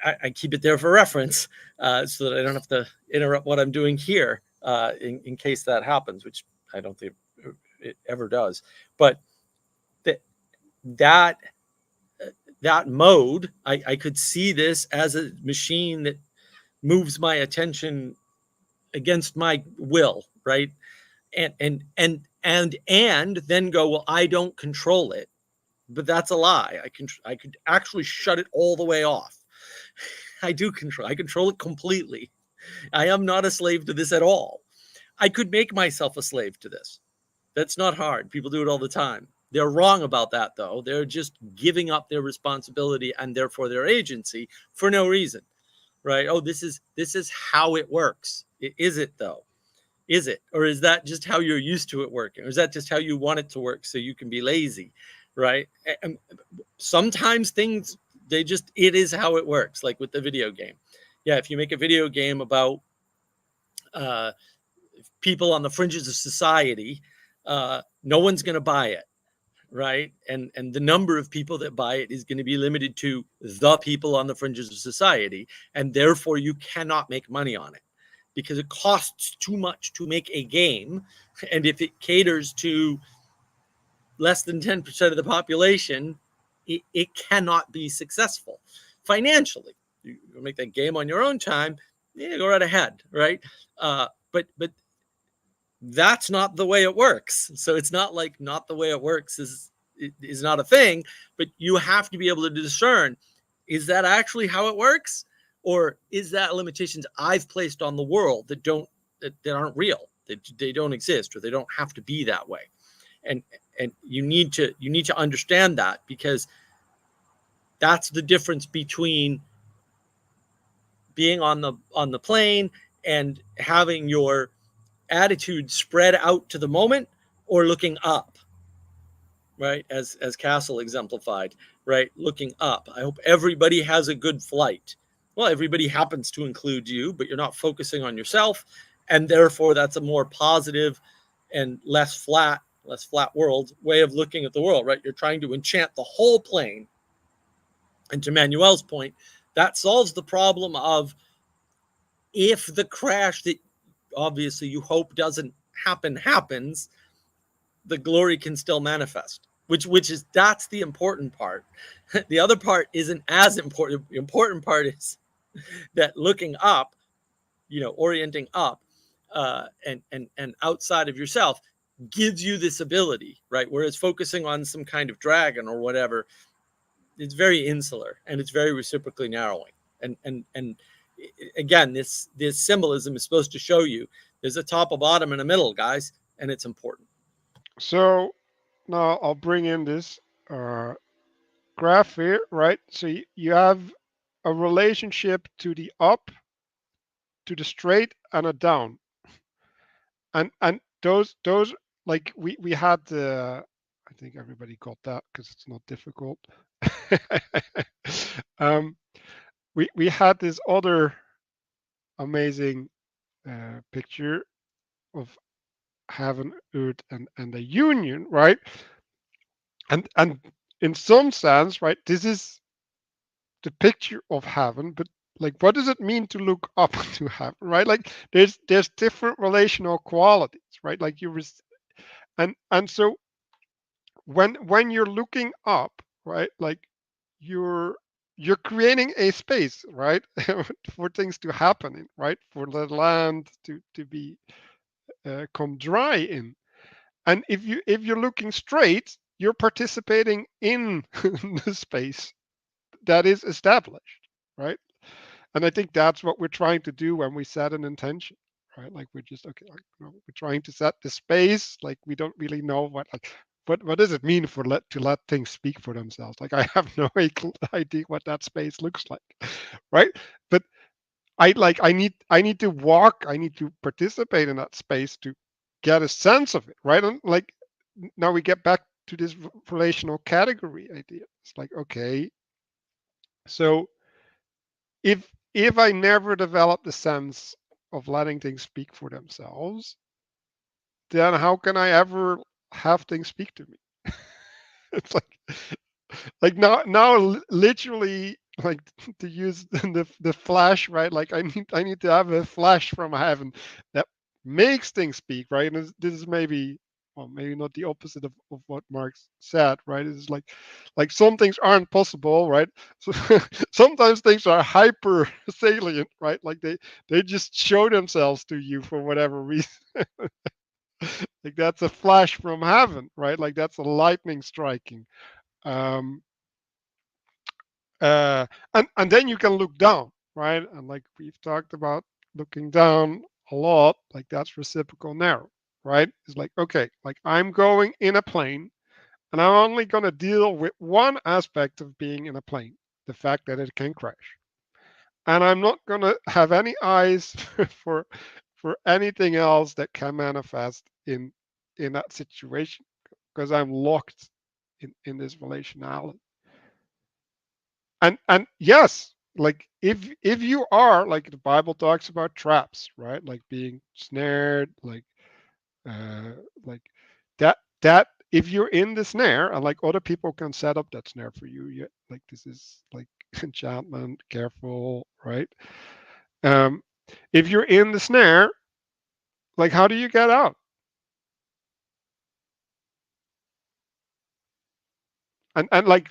I keep it there for reference, so that I don't have to interrupt what I'm doing here, in case that happens, which I don't think it ever does. But that mode, I could see this as a machine that moves my attention against my will, right? And then go, well, I don't control it, but that's a lie. I could actually shut it all the way off. I control it completely. I am not a slave to this at all. I could make myself a slave to this. That's not hard. People do it all the time. They're wrong about that, though. They're just giving up their responsibility and therefore their agency for no reason, right? Oh, this is how it works. Is it, though? Is it? Or is that just how you're used to it working? Or is that just how you want it to work so you can be lazy, right? And sometimes things, it is how it works, like with the video game. Yeah, if you make a video game about people on the fringes of society, no one's going to buy it, right? And the number of people that buy it is going to be limited to the people on the fringes of society, and therefore you cannot make money on it because it costs too much to make a game. And if it caters to less than 10% of the population, it cannot be successful financially. You make that game on your own time, go right ahead, right? But that's not the way it works. So it's not like not the way it works is not a thing, but you have to be able to discern, is that actually how it works? Or is that limitations I've placed on the world that aren't real, that they don't exist, or they don't have to be that way? And you need to understand that, because that's the difference between being on the plane and having your attitude spread out to the moment, or looking up, right? As Castle exemplified, right? Looking up. I hope everybody has a good flight. Well, everybody happens to include you, but you're not focusing on yourself, and therefore that's a more positive and less flat world way of looking at the world, right? You're trying to enchant the whole plane. And to Manuel's point, that solves the problem of, if the crash that obviously you hope doesn't happens, the glory can still manifest, that's the important part. The other part isn't as important. The important part is that looking up, orienting up, and outside of yourself gives you this ability, right? Whereas focusing on some kind of dragon or whatever, it's very insular and it's very reciprocally narrowing. And again, this symbolism is supposed to show you there's a top, a bottom, and a middle, guys, and it's important. So now I'll bring in this graph here, right? So you have a relationship to the up, to the straight, and a down, and those like we had the, I think everybody got that because it's not difficult. We had this other amazing picture of heaven, earth, and the union, right? And in some sense, right, this is the picture of heaven, but like, what does it mean to look up to heaven, right? Like, there's different relational qualities, right? Like and so when you're looking up, right, like you're creating a space, right, for things to happen in, right, for the land to be come dry in. And if you're looking straight, you're participating in the space that is established, right? And I think that's what we're trying to do when we set an intention, right? Like, we're just, okay, we're trying to set the space. Like, we don't really know what, like, what does it mean to let things speak for themselves? Like I have no idea what that space looks like, right? But I need to walk, I need to participate in that space to get a sense of it, right? And like now we get back to this relational category idea. It's like, okay, so if I never develop the sense of letting things speak for themselves, then how can I ever have things speak to me? It's like now literally like to use the flash, right? Like I need to have a flash from heaven that makes things speak, right? And this is maybe, well, maybe not the opposite of what Marx said, right? It's like some things aren't possible, right? So sometimes things are hyper salient, right? Like they just show themselves to you for whatever reason. Like that's a flash from heaven, right? Like that's a lightning striking. Um, and then you can look down, right? And like we've talked about looking down a lot, like that's reciprocal narrow, right? It's like, okay, like I'm going in a plane and I'm only going to deal with one aspect of being in a plane, the fact that it can crash. And I'm not going to have any eyes for for anything else that can manifest in that situation because I'm locked in this relationality. And yes, like if you are, like the Bible talks about traps, right? Like being snared, uh like that if you're in the snare and like other people can set up that snare for you, yeah, like this is like enchantment, careful, right? um if you're in the snare, like how do you get out? And like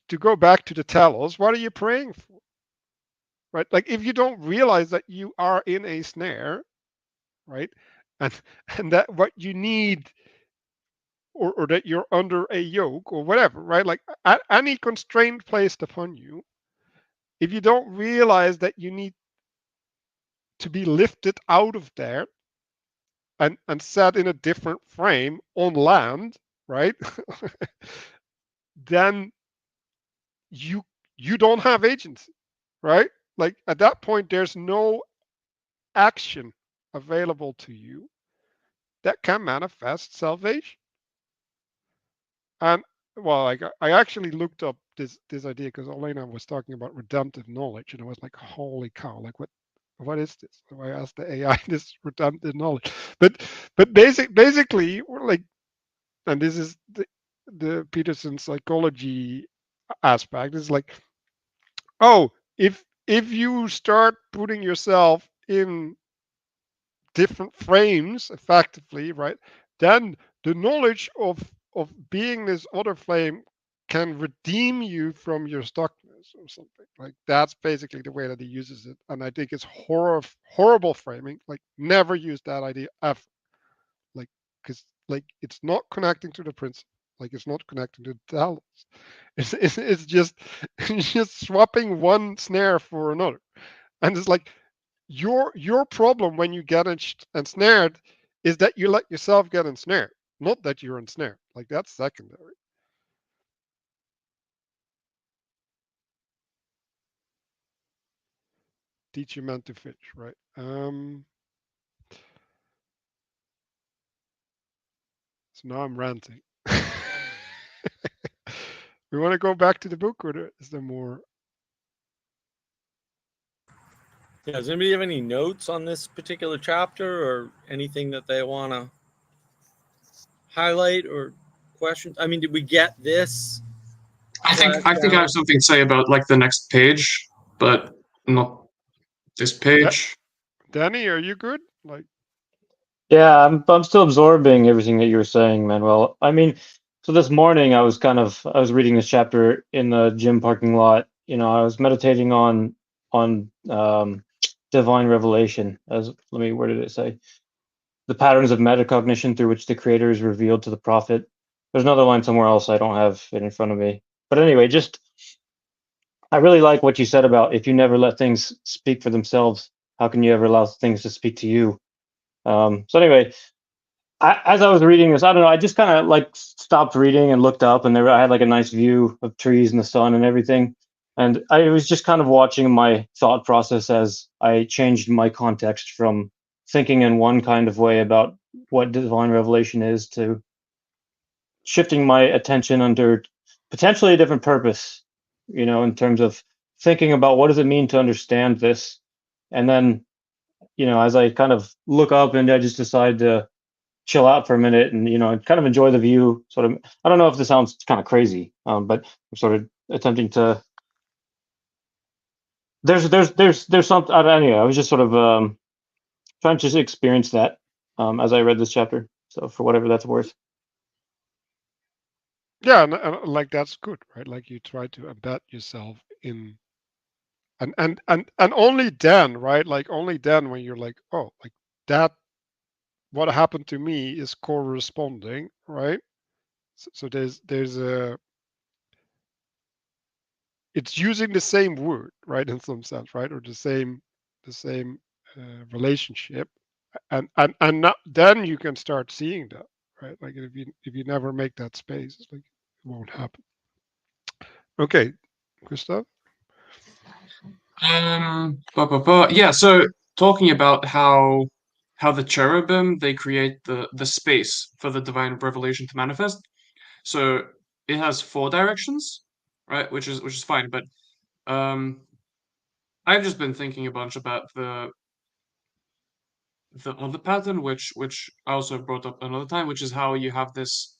to go back to the telos, what are you praying for, right? Like if you don't realize that you are in a snare, right? And and that what you need, or that you're under a yoke or whatever, right? Like any constraint placed upon you, if you don't realize that you need to be lifted out of there and set in a different frame on land, right? Then you you don't have agency, right? Like at that point there's no action available to you that can manifest salvation. And well, like I actually looked up this idea because Elena was talking about redemptive knowledge, and I was like, holy cow, like what is this? So I asked the AI this redemptive knowledge. But basically we're like, and this is the Peterson psychology aspect, is like, oh, if you start putting yourself in different frames effectively, right? Then the knowledge of being this other flame can redeem you from your stuckness or something. Like that's basically the way that he uses it, and I think it's horrible framing. Like never use that idea ever. Like because like it's not connecting to the principle. Like it's not connecting to the talents. It's just it's just swapping one snare for another, and it's like your problem when you get ensnared is that you let yourself get ensnared, not that you're ensnared. Like that's secondary. Teach your man to fish, right? So now I'm ranting. We want to go back to the book, or is there more? Yeah, does anybody have any notes on this particular chapter or anything that they want to highlight or question? I mean, did we get this? I think I have something to say about like the next page, but not this page. Danny, are you good? Like, Yeah, I'm still absorbing everything that you were saying, Manuel. I mean, so this morning I was reading this chapter in the gym parking lot. You know, I was meditating on divine revelation. Where did it say? The patterns of metacognition through which the creator is revealed to the prophet. There's another line somewhere else. I don't have it in front of me. But anyway, I really like what you said about if you never let things speak for themselves, how can you ever allow things to speak to you? So anyway, as I was reading this, I don't know, I just kind of like stopped reading and looked up, and I had like a nice view of trees and the sun and everything. And I was just kind of watching my thought process as I changed my context from thinking in one kind of way about what divine revelation is to shifting my attention under potentially a different purpose, in terms of thinking about what does it mean to understand this. And then, as I kind of look up and I just decide to chill out for a minute and kind of enjoy the view. Sort of, I don't know if this sounds kind of crazy, but I'm sort of attempting to. There's something. Anyway, I was just sort of trying to just experience that as I read this chapter. So for whatever that's worth. Yeah, and like that's good, right? Like you try to embed yourself in, and only then, right? Like only then when you're like, oh, like that, what happened to me is corresponding, right? So there's a, it's using the same word, right, in some sense, right, or the same relationship, and not, then you can start seeing that, right? Like if you never make that space, it's like it won't happen. Okay, Gustav. Yeah. So talking about how the cherubim they create the space for the divine revelation to manifest. So it has four directions, right? Which is fine, but um, I've just been thinking a bunch about the other pattern, which I also brought up another time, which is how you have this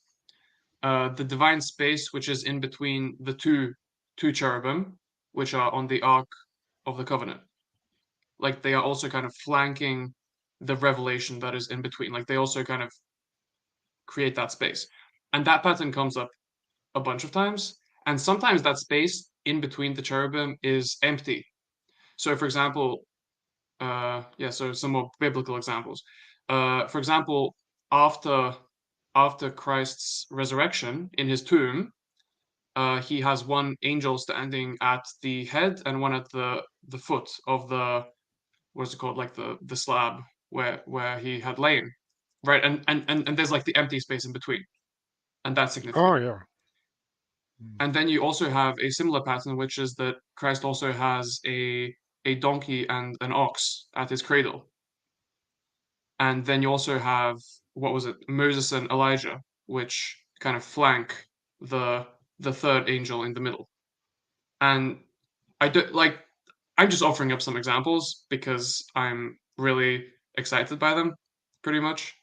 the divine space which is in between the two cherubim, which are on the Ark of the Covenant. Like they are also kind of flanking the revelation that is in between. Like they also kind of create that space. And that pattern comes up a bunch of times. And sometimes that space in between the cherubim is empty. So for example, so some more biblical examples. For example, after after Christ's resurrection in his tomb, he has one angel standing at the head and one at the foot of the, what's it called, like the slab where he had lain, right? And there's like the empty space in between, and that's Oh significant. yeah. And then you also have a similar pattern, which is that Christ also has a donkey and an ox at his cradle. And then you also have, what was it, Moses and Elijah, which kind of flank the the third angel in the middle. And I do like, I'm just offering up some examples because I'm really excited by them, pretty much.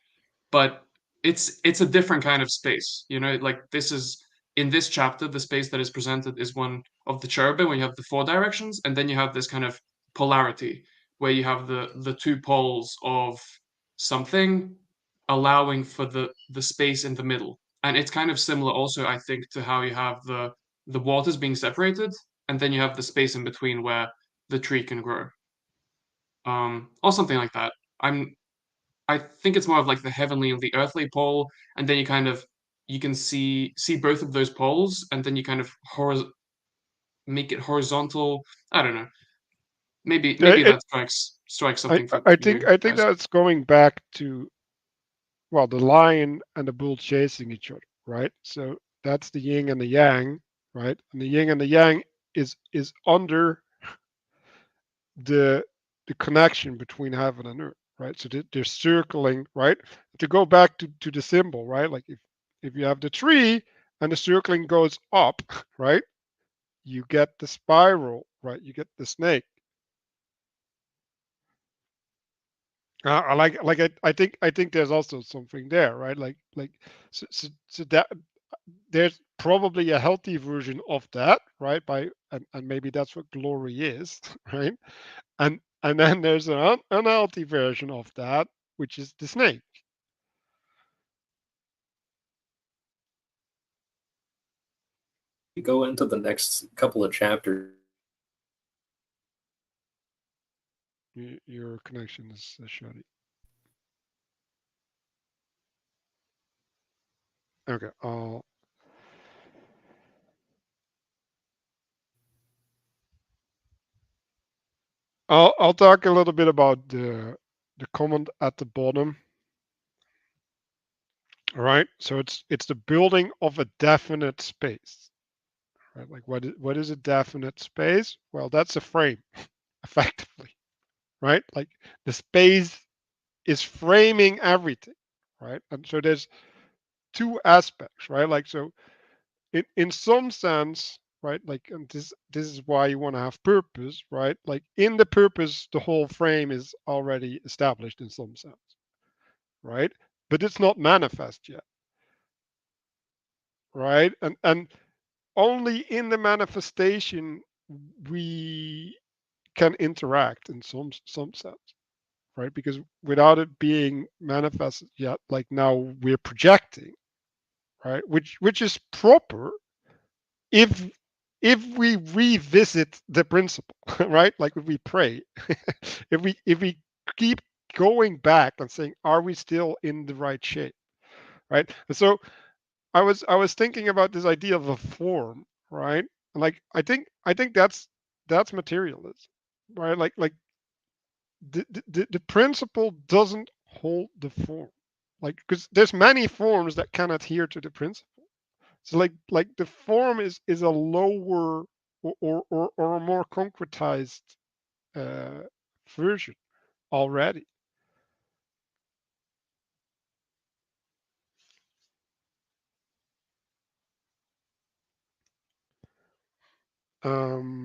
But it's a different kind of space, like this is, in this chapter, the space that is presented is one of the cherubim, where you have the four directions, and then you have this kind of polarity where you have the two poles of something allowing for the space in the middle. And it's kind of similar also, I think, to how you have the waters being separated, and then you have the space in between where the tree can grow, or something like that. I think it's more of like the heavenly and the earthly pole, and then you can see both of those poles, and then you kind of make it horizontal. I don't know. Yeah, Maybe that strikes I something for I you think I think guys. that's going back to, well, the lion and the bull chasing each other, right? So that's the yin and the yang, right? And the yin and the yang is under the the connection between heaven and earth, right? So they're circling, right? To go back to the symbol, right? Like if you have the tree and the circling goes up, right? You get the spiral, right? You get the snake. I think there's also something there, right? Like so that there's probably a healthy version of that, right? And maybe that's what glory is, right? And then there's an unhealthy version of that, which is the snake. You go into the next couple of chapters. Your connection is shoddy. Okay, I'll talk a little bit about the comment at the bottom. All right. So it's the building of a definite space. Right? Like what is a definite space? Well, that's a frame, effectively. Right? Like the space is framing everything. Right? And so there's two aspects, right? Like so in some sense, right? Like and this is why you want to have purpose, right? Like in the purpose, the whole frame is already established in some sense, right? But it's not manifest yet, right? And only in the manifestation we can interact in some sense, right? Because without it being manifested yet, like now we're projecting, right? Which is proper if we revisit the principle, right? Like if we pray, if we keep going back and saying, are we still in the right shape, right? And so I was thinking about this idea of a form, right? And like I think that's materialism, right? Like the principle doesn't hold the form, like because there's many forms that can adhere to the principle. So like the form is a lower or a more concretized uh, version already.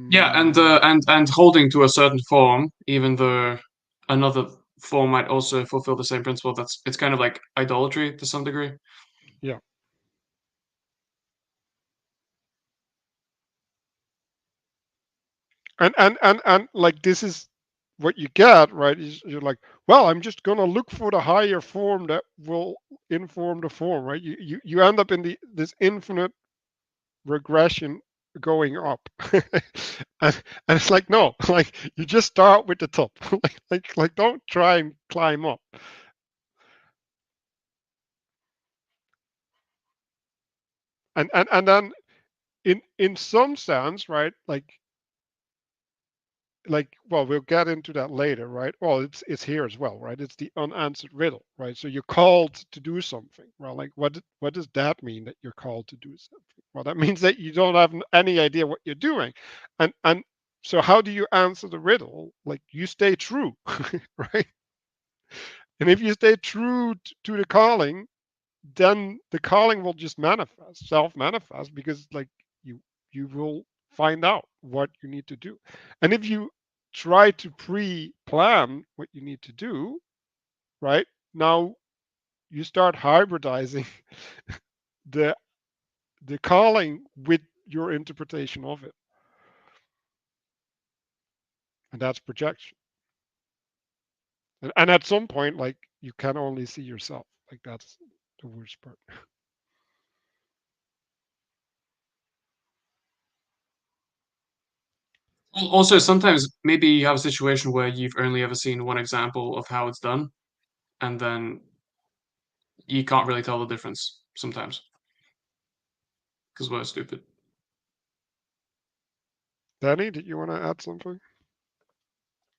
Yeah, and Um, and holding to a certain form, even though another form might also fulfill the same principle. It's kind of like idolatry to some degree. yeah, and like this is what you get, right? Is you're like, well, I'm just gonna look for the higher form that will inform the form, right? You end up in this infinite regression going up. And it's like no, like you just start with the top. Like don't try and climb up. And then in some sense, right, like well, we'll get into that later, right? Well, it's here as well, right? It's the unanswered riddle, right? So you're called to do something. Well, like what does that mean, that you're called to do something? Well, that means that you don't have any idea what you're doing. And so how do you answer the riddle? Like you stay true, right? And if you stay true to the calling, then the calling will just manifest, self manifest, because like you you will find out what you need to do. And if you try to pre-plan what you need to do, right, now you start hybridizing the calling with your interpretation of it, and that's projection. And at some point, like you can only see yourself, like that's the worst part. Also, sometimes maybe you have a situation where you've only ever seen one example of how it's done, and then you can't really tell the difference sometimes because we're stupid. Danny, did you want to add something?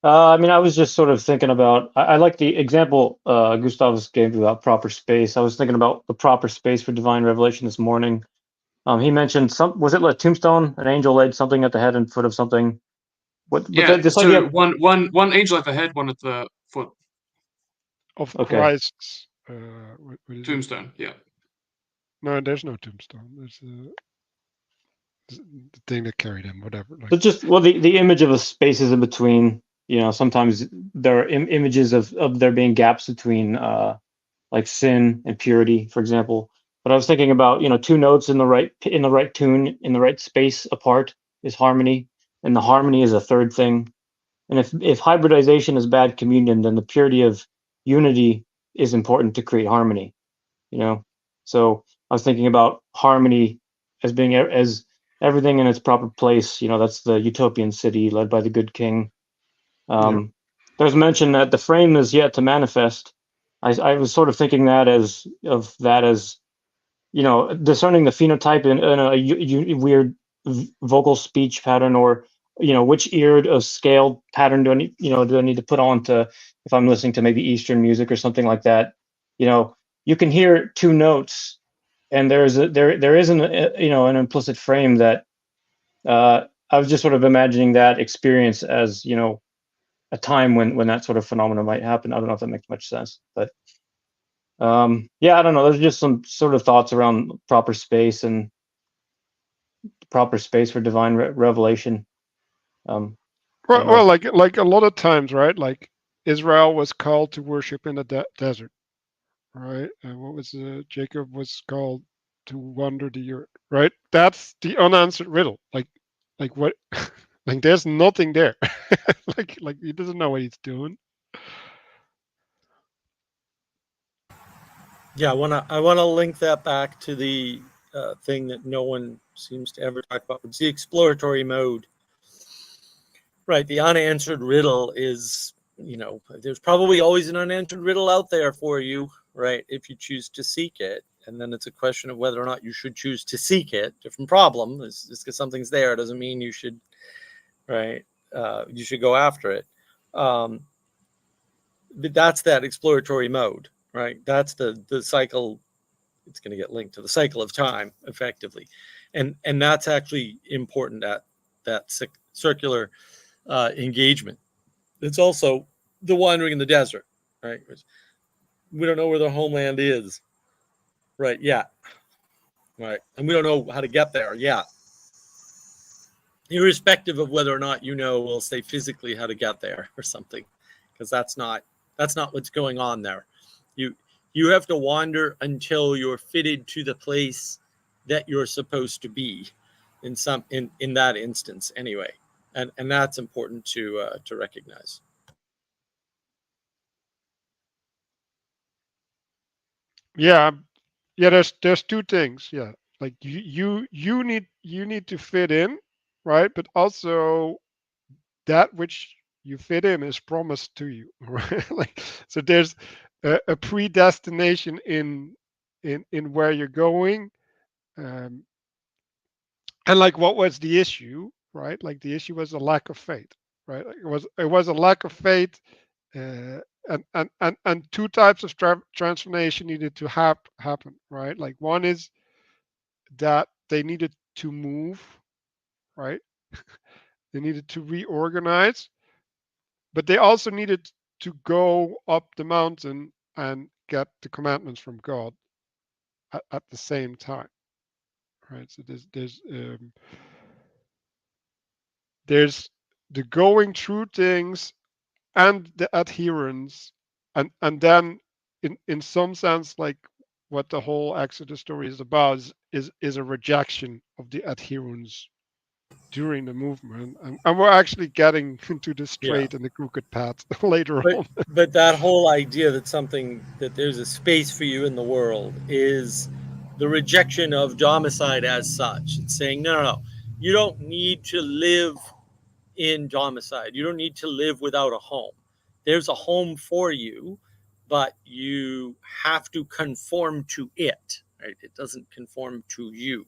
I mean, I was just sort of thinking about. I like the example Gustavus gave about proper space. I was thinking about the proper space for divine revelation this morning. He mentioned some. Was it like tombstone? An angel laid something at the head and foot of something. Yeah, This idea? so one angel at the head, one at the foot. Of Okay, Christ's what is it? Tombstone. Yeah. No, there's no tombstone. There's the thing that carried him, whatever. Like, but just well, the image of the spaces in between. You know, sometimes there are images of there being gaps between like sin and purity, for example. But I was thinking about, you know, two notes in the right tune in the right space apart is harmony, and the harmony is a third thing. And if hybridization is bad communion, then the purity of unity is important to create harmony. You know, so I was thinking about harmony as being as everything in its proper place. You know, that's the utopian city led by the good king. yeah, There's mention that the frame is yet to manifest. I was sort of thinking that as you know, discerning the phenotype in a weird vocal speech pattern, or you know, which ear of scale pattern do I need, you know, do I need to put on to if I'm listening to maybe Eastern music or something like that. You know, you can hear two notes, and there isn't an implicit frame that I was just sort of imagining that experience as a time when that sort of phenomenon might happen. I don't know if that makes much sense, but yeah, I don't know. There's just some sort of thoughts around proper space and proper space for divine revelation. Well, like a lot of times, right? Like Israel was called to worship in the desert, right? And what was Jacob was called to wander the earth, right? That's the unanswered riddle. Like what? Like there's nothing there. like he doesn't know what he's doing. Yeah, I wanna link that back to the thing that no one seems to ever talk about. It's the exploratory mode, right? The unanswered riddle is, there's probably always an unanswered riddle out there for you, right? If you choose to seek it, and then it's a question of whether or not you should choose to seek it. Different problem. Just because something's there doesn't mean you should, right? You should go after it. But that's that exploratory mode, right? That's the cycle. It's going to get linked to the cycle of time effectively, and that's actually important at that circular engagement. It's also the wandering in the desert, right? We don't know where the homeland is, right? Yeah, right, and we don't know how to get there. Yeah, irrespective of whether or not we'll say physically how to get there or something, because that's not what's going on there. You have to wander until you're fitted to the place that you're supposed to be in that instance anyway. And that's important to recognize. Yeah, yeah. There's two things. Yeah, like you need to fit in, right? But also that which you fit in is promised to you, right? Like so, there's a predestination in where you're going, um, and like what was the issue, right? Like the issue was a lack of faith, right? Like it was a lack of faith, uh, and two types of transformation needed to happen, right? Like one is that they needed to move, right? They needed to reorganize, but they also needed to go up the mountain and get the commandments from God at the same time, right? So there's the going through things and the adherence, and then in some sense, like what the whole Exodus story is about is a rejection of the adherence during the movement, and we're actually getting into the straight and the crooked path later on. But that whole idea that there's a space for you in the world is the rejection of domicile as such. It's saying no, you don't need to live in domicile. You don't need to live without a home. There's a home for you, but you have to conform to it. Right? It doesn't conform to you.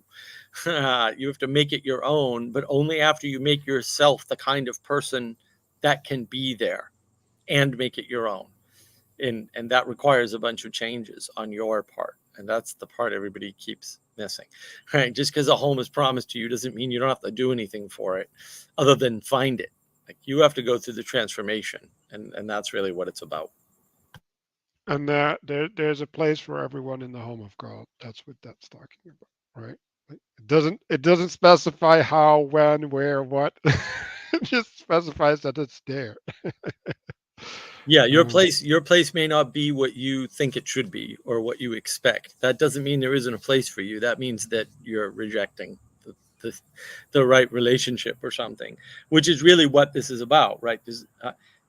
You have to make it your own, but only after you make yourself the kind of person that can be there and make it your own. And that requires a bunch of changes on your part. And that's the part everybody keeps missing, right? Just because a home is promised to you doesn't mean you don't have to do anything for it other than find it. Like you have to go through the transformation, and that's really what it's about. And there's a place for everyone in the home of God. That's what that's talking about, right? Like, it doesn't specify how, when, where, what. It just specifies that it's there. Yeah, your place may not be what you think it should be or what you expect. That doesn't mean there isn't a place for you. That means that you're rejecting the right relationship or something, which is really what this is about, right?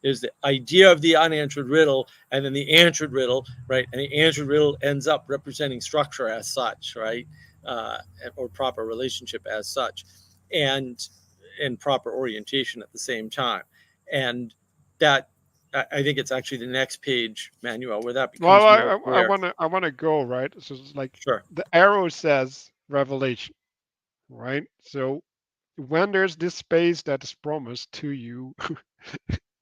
There's the idea of the unanswered riddle and then the answered riddle, right? And the answered riddle ends up representing structure as such, right? Or proper relationship as such, and proper orientation at the same time. And that, I think it's actually the next page, Manuel, where that becomes Well, more clear. I wanna go, right. So it's like Sure. the arrow says revelation, right? So when there's this space that is promised to you,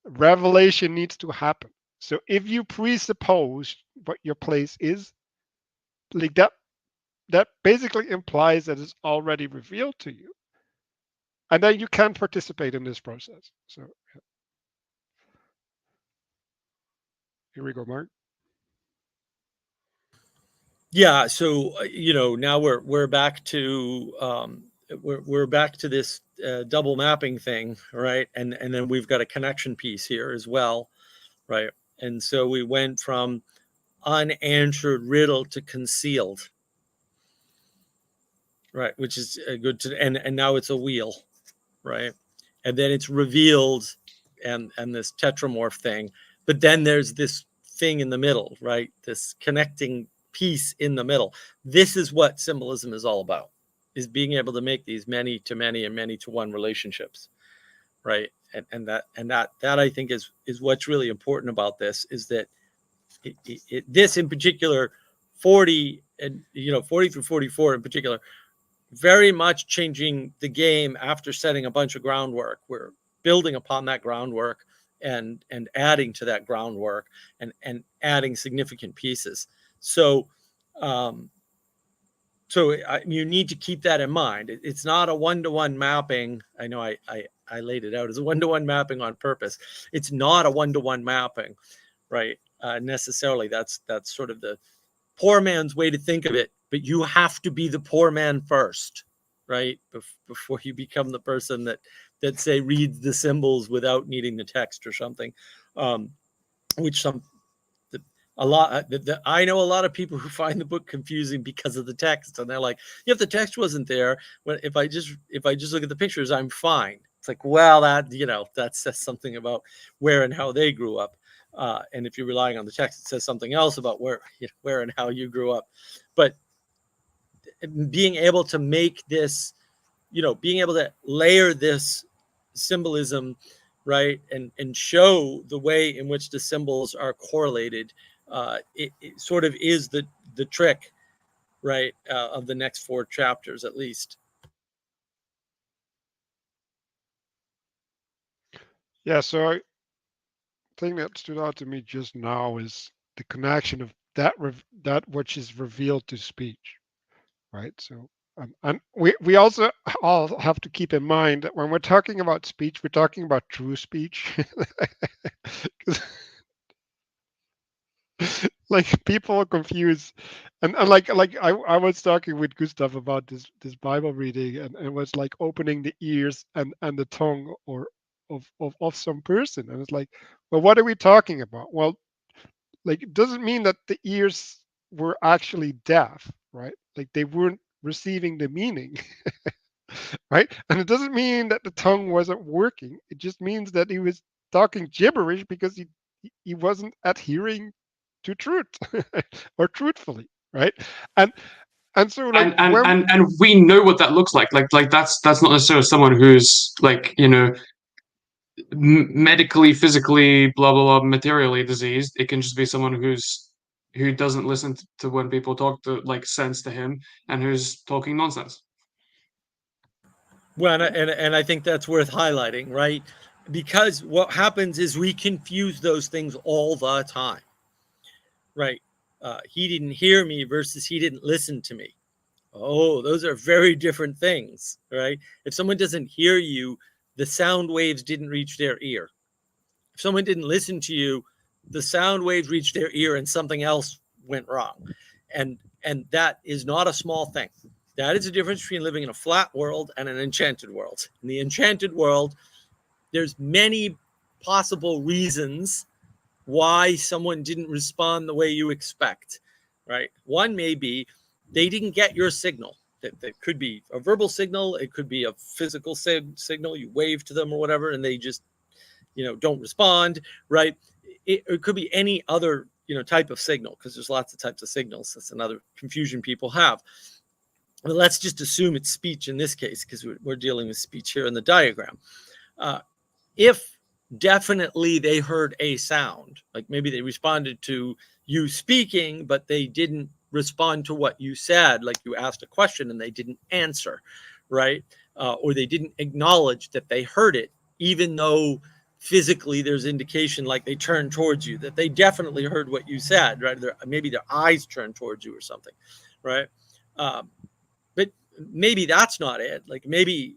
revelation needs to happen. So if you presuppose what your place is, like that basically implies that it's already revealed to you, and then you can participate in this process. So here we go, Mark. Yeah. So now we're back to we're back to this double mapping thing, right? And then we've got a connection piece here as well, right? And so we went from unanswered riddle to concealed, right? Which is good to, and now it's a wheel, right? And then it's revealed, and this tetramorph thing. But then there's this thing in the middle, right? This connecting piece in the middle. This is what symbolism is all about, is being able to make these many to many and many to one relationships, right? And that I think is what's really important about this, is that this in particular, 40 and 40 through 44 in particular, very much changing the game after setting a bunch of groundwork. We're building upon that groundwork and adding to that groundwork and adding significant pieces. So you need to keep that in mind. It's not a one-to-one mapping. I know I laid it out as a one-to-one mapping on purpose. It's not a one-to-one mapping, right? Necessarily. That's sort of the poor man's way to think of it. But you have to be the poor man first, right? Before you become the person that say reads the symbols without needing the text or something, which I know a lot of people who find the book confusing because of the text, and they're like, if the text wasn't there, if I just look at the pictures, I'm fine. It's like, well, that says something about where and how they grew up. And if you're relying on the text, it says something else about where and how you grew up. But being able to make this, being able to layer this symbolism, right, and show the way in which the symbols are correlated, it sort of is the trick, right, of the next 4 chapters at least. Yeah, so I thing that stood out to me just now is the connection of that which is revealed to speech, right? So and we also all have to keep in mind that when we're talking about speech, we're talking about true speech. 'Cause, like, people are confused, and like I was talking with Gustav about this Bible reading, and it was like opening the ears and the tongue or of some person, and it's like, well, what are we talking about? Well, like, it doesn't mean that the ears were actually deaf, right? Like, they weren't receiving the meaning. Right? And it doesn't mean that the tongue wasn't working. It just means that he was talking gibberish because he wasn't adhering to truth or truthfully, right? And and so, like, when And we know what that looks like. Like that's not necessarily someone who's like, medically, physically, blah blah blah, materially diseased. It can just be someone who doesn't listen to when people talk to like sense to him, and who's talking nonsense. Well, and I think that's worth highlighting, right? Because what happens is we confuse those things all the time, right? He didn't hear me versus he didn't listen to me. Oh, those are very different things, right? If someone doesn't hear you, the sound waves didn't reach their ear. If someone didn't listen to you, the sound waves reached their ear and something else went wrong. And that is not a small thing. That is the difference between living in a flat world and an enchanted world. In the enchanted world, there's many possible reasons why someone didn't respond the way you expect, right? One may be they didn't get your signal. That could be a verbal signal. It could be a physical signal. You wave to them or whatever, and they just, don't respond, right? It could be any other, type of signal, because there's lots of types of signals. That's another confusion people have. Well, let's just assume it's speech in this case, because we're dealing with speech here in the diagram. If definitely they heard a sound, like maybe they responded to you speaking, but they didn't respond to what you said, like you asked a question and they didn't answer, right? Or they didn't acknowledge that they heard it, even though physically there's indication like they turn towards you, that they definitely heard what you said, right? Maybe their eyes turn towards you or something, right? But maybe that's not it. Like maybe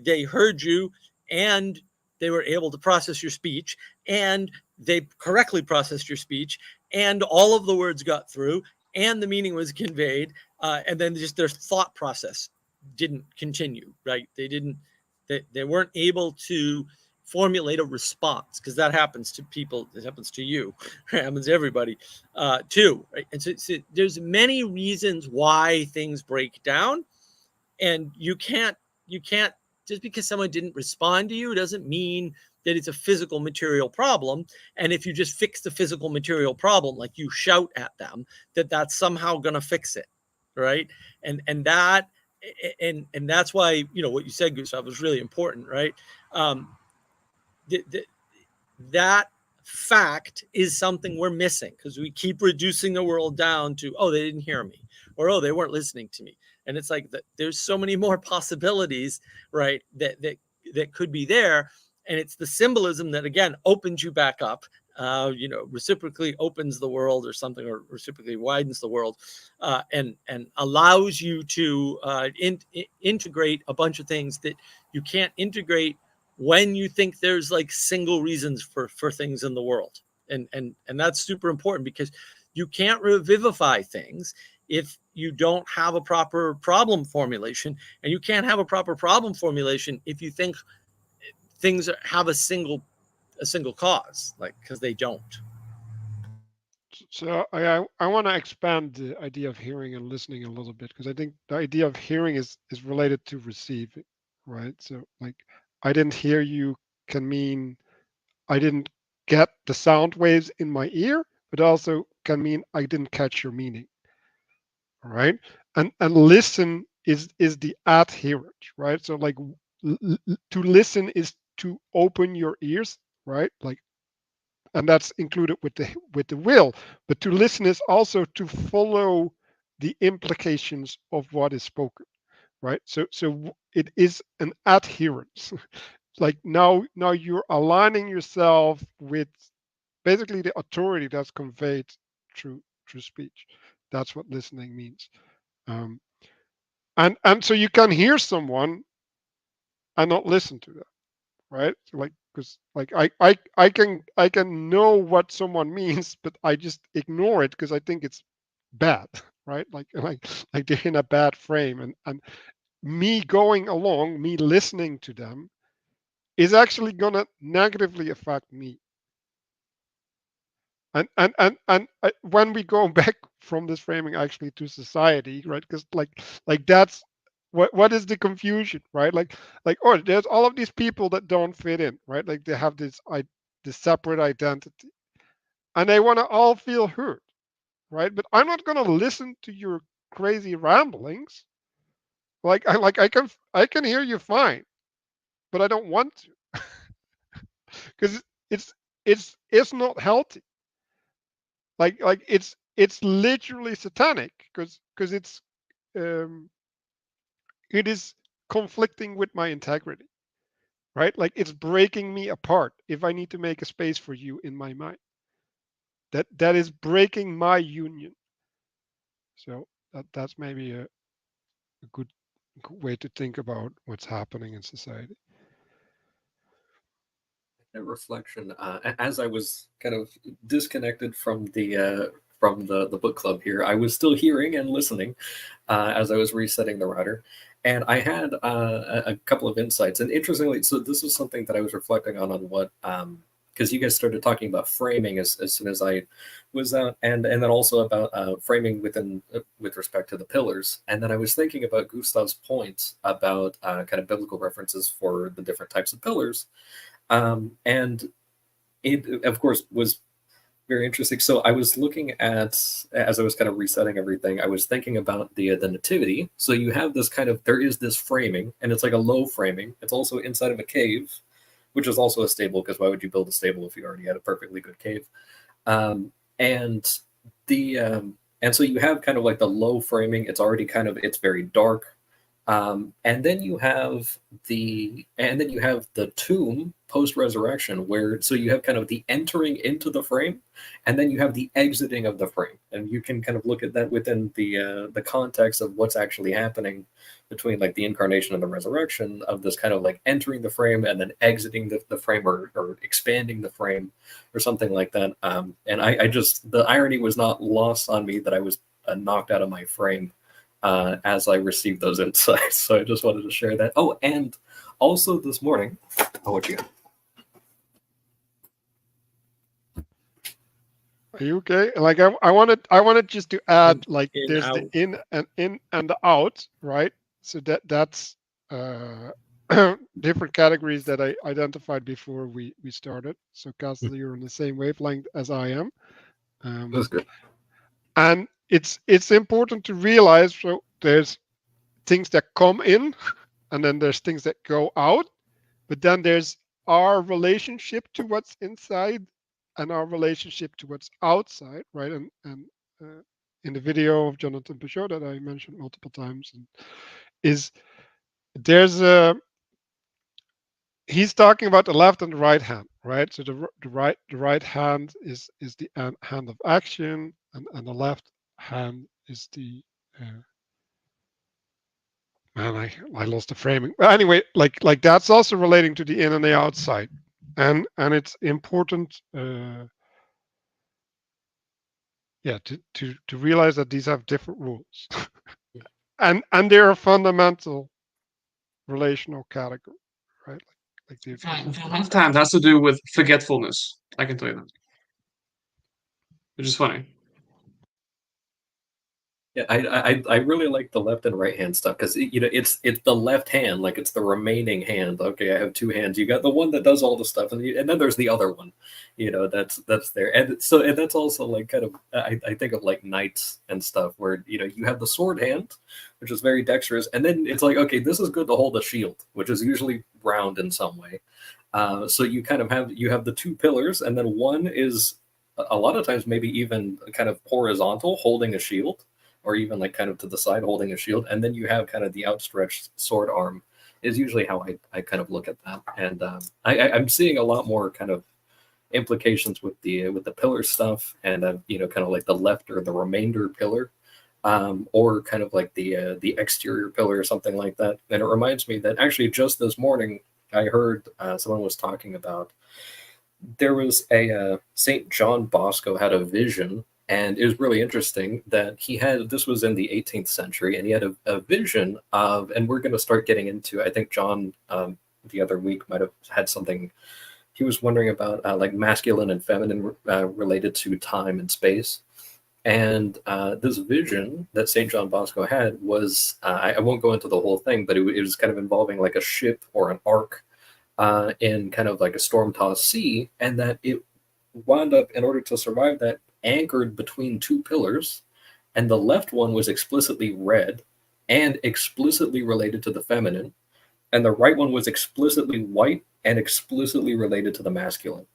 they heard you and they were able to process your speech, and they correctly processed your speech, and all of the words got through, and the meaning was conveyed, and then just their thought process didn't continue, right? They weren't able to formulate a response, because that happens to people, it happens to you, it happens to everybody too, right? And so there's many reasons why things break down, and you can't just because someone didn't respond to you doesn't mean that it's a physical material problem. And if you just fix the physical material problem, like you shout at them, that's somehow going to fix it, right? And that's why, you know, what you said, Gustav, was really important, right? That fact is something we're missing, because we keep reducing the world down to, oh, they didn't hear me, or oh, they weren't listening to me. And it's like there's so many more possibilities, right, that could be there. And it's the symbolism that, again, opens you back up, you know, reciprocally opens the world or something, or reciprocally widens the world, and allows you to integrate a bunch of things that you can't integrate when you think there's like single reasons for things in the world. And that's super important, because you can't revivify things if you don't have a proper problem formulation, and you can't have a proper problem formulation if you think things have a single cause, like, because they don't. So I want to expand the idea of hearing and listening a little bit, because I think the idea of hearing is related to receiving, right? So like, I didn't hear you can mean I didn't get the sound waves in my ear, but also can mean I didn't catch your meaning. All right. And listen is the adherent, right? So like, to listen is to open your ears, right? Like, and that's included with the will. But to listen is also to follow the implications of what is spoken, right? So it is an adherence. Like, now you're aligning yourself with basically the authority that's conveyed through speech. That's what listening means. Um, and so you can hear someone and not listen to them, right? So like, because like I can know what someone means, but I just ignore it because I think it's bad, right? Like they're in a bad frame, and me going along, me listening to them, is actually gonna negatively affect me. And when we go back from this framing actually to society, right? Because like that's what is the confusion, right? Like, oh, there's all of these people that don't fit in, right? Like they have this separate identity, and they want to all feel heard, right? But I'm not gonna listen to your crazy ramblings. I can hear you fine, but I don't want to, because it's not healthy. Like it's literally satanic, because um it is conflicting with my integrity, right? Like, it's breaking me apart if I need to make a space for you in my mind. That is breaking my union. So that's maybe a good way to think about what's happening in society. A reflection, as I was kind of disconnected from the book club here, I was still hearing and listening as I was resetting the router, and I had a couple of insights. And interestingly, so this was something that I was reflecting on what, because you guys started talking about framing as soon as I was out, and then also about framing with respect to the pillars. And then I was thinking about Gustav's point about kind of biblical references for the different types of pillars. And it, of course, was very interesting. So I was looking at, as I was kind of resetting everything, I was thinking about the nativity. So you have this kind of, there is this framing, and it's like a low framing. It's also inside of a cave, which is also a stable, because why would you build a stable if you already had a perfectly good cave? And the and so you have kind of like the low framing. It's already kind of, it's very dark. And then you have the tomb post resurrection, where so you have kind of the entering into the frame, and then you have the exiting of the frame, and you can kind of look at that within the context of what's actually happening between like the incarnation and the resurrection, of this kind of like entering the frame and then exiting the frame, or expanding the frame or something like that. And I just, the irony was not lost on me that I was knocked out of my frame as I received those insights. So I just wanted to share that. Oh, and also this morning, oh, what you got? Are you okay? Like I wanted just to add, like, In, there's the out. in and the out, right? So that's different categories that I identified before we started. So Castle, you're on the same wavelength as I am. That's good. And it's important to realize, so there's things that come in, and then there's things that go out, but then there's our relationship to what's inside and our relationship to what's outside, right? And in the video of Jonathan Pageau that I mentioned multiple times, and is there's a he's talking about the left and the right hand, right? So the right hand is the hand of action, and the left hand is the man, I lost the framing. But anyway, like that's also relating to the in and the outside, and it's important, yeah, to realize that these have different rules, and they're a fundamental relational category, right? Like The left hand has to do with forgetfulness. I can tell you that, which is funny. Yeah, I really like the left and right hand stuff, because it's the left hand, like it's the remaining hand. Okay, I have two hands. You got the one that does all the stuff, and then there's the other one, that's there, and that's also like kind of, I think of like knights and stuff, where you have the sword hand, which is very dexterous, and then it's like, okay, this is good to hold a shield, which is usually round in some way. So you kind of have the two pillars, and then one is a lot of times maybe even kind of horizontal, holding a shield, or even like kind of to the side holding a shield, and then you have kind of the outstretched sword arm, is usually how I kind of look at that. And I'm seeing a lot more kind of implications with the pillar stuff, and kind of like the left or the remainder pillar, or kind of like the exterior pillar or something like that. And it reminds me that actually just this morning I heard someone was talking about, there was a Saint John Bosco had a vision, and it was really interesting that he had, this was in the 18th century, and he had a vision of, and we're going to start getting into, I think John the other week might have had something, he was wondering about like masculine and feminine related to time and space. And this vision that St. John Bosco had was, I won't go into the whole thing, but it was kind of involving like a ship or an ark in kind of like a storm-tossed sea, and that it wound up, in order to survive that, anchored between two pillars, and the left one was explicitly red and explicitly related to the feminine, and the right one was explicitly white and explicitly related to the masculine.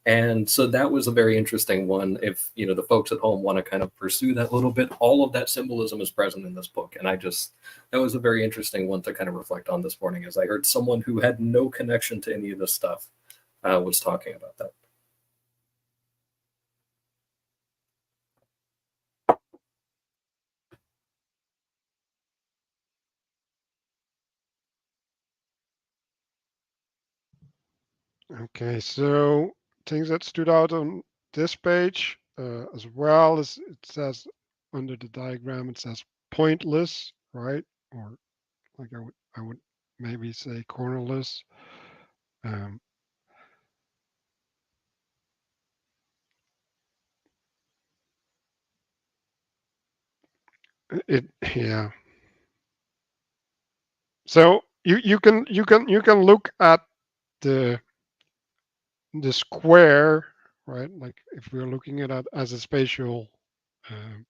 And so that was a very interesting one. If the folks at home want to kind of pursue that a little bit, all of that symbolism is present in this book. And that was a very interesting one to kind of reflect on this morning, as I heard someone who had no connection to any of this stuff was talking about that. Okay, so things that stood out on this page, as well as it says under the diagram, it says pointless, right? Or like I would maybe say cornerless. Um, it yeah. So you can look at the square, right? Like if we're looking at it as a spatial um,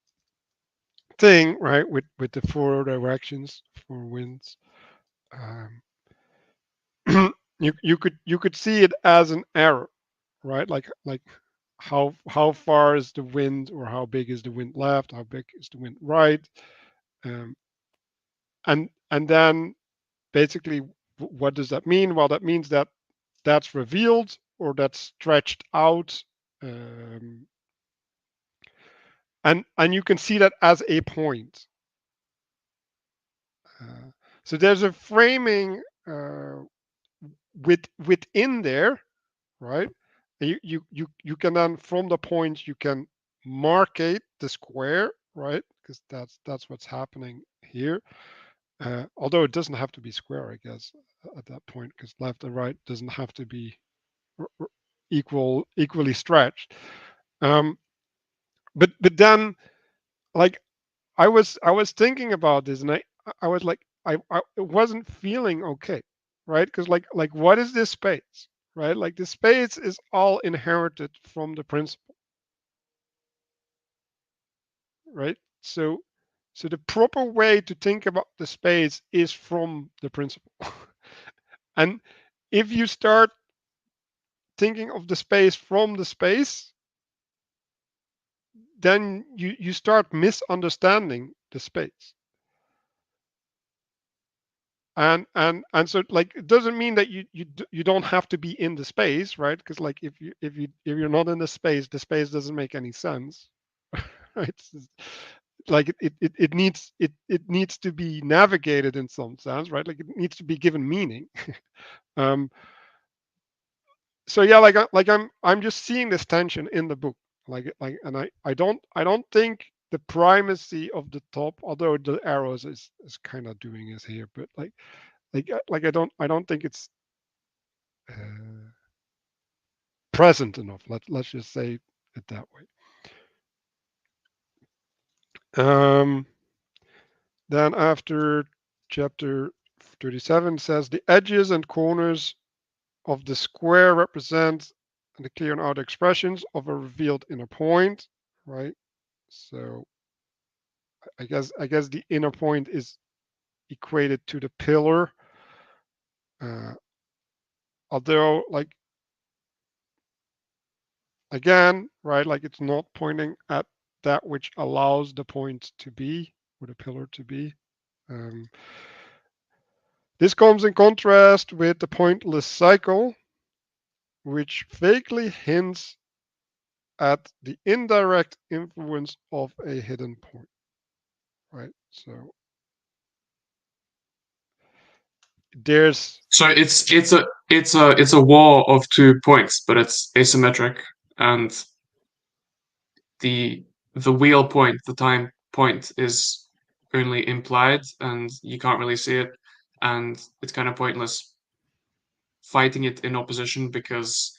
thing, right? With the four directions, four winds. Um, you could see it as an arrow, right? Like how far is the wind, or how big is the wind left? How big is the wind right? Um, and then basically, what does that mean? Well, that means that that's revealed or that's stretched out, and you can see that as a point. So there's a framing within there, right? And you can then, from the point, you can markate the square, right? Because that's what's happening here. Although it doesn't have to be square, I guess, at that point, because left and right doesn't have to be equally stretched. But then, like, I was thinking about this, and I was like, I wasn't feeling okay, right? Because like what is this space, right? Like the space is all inherited from the principle, right? So the proper way to think about the space is from the principle. And if you start thinking of the space from the space, then you start misunderstanding the space. And so, like, it doesn't mean that you don't have to be in the space, right? Because, like, if you're not in the space doesn't make any sense. Right? Like it needs to be navigated in some sense, right? Like it needs to be given meaning. um so yeah, I'm just seeing this tension in the book, and I don't think the primacy of the top, although the arrows is kind of doing this here, but I don't think it's uh, present enough. Let's just say it that way. um then after chapter 37 says the edges and corners of the square represent the clear and outer expressions of a revealed inner point, right? So I guess the inner point is equated to the pillar, uh, although, like, again, right, like it's not pointing at that which allows the point to be, or the pillar to be. Um, this comes in contrast with the pointless cycle, which vaguely hints at the indirect influence of a hidden point, right? So there's So it's a wall of 2 points, but it's asymmetric, and the wheel point, the time point, is only implied, and you can't really see it, and it's kind of pointless fighting it in opposition because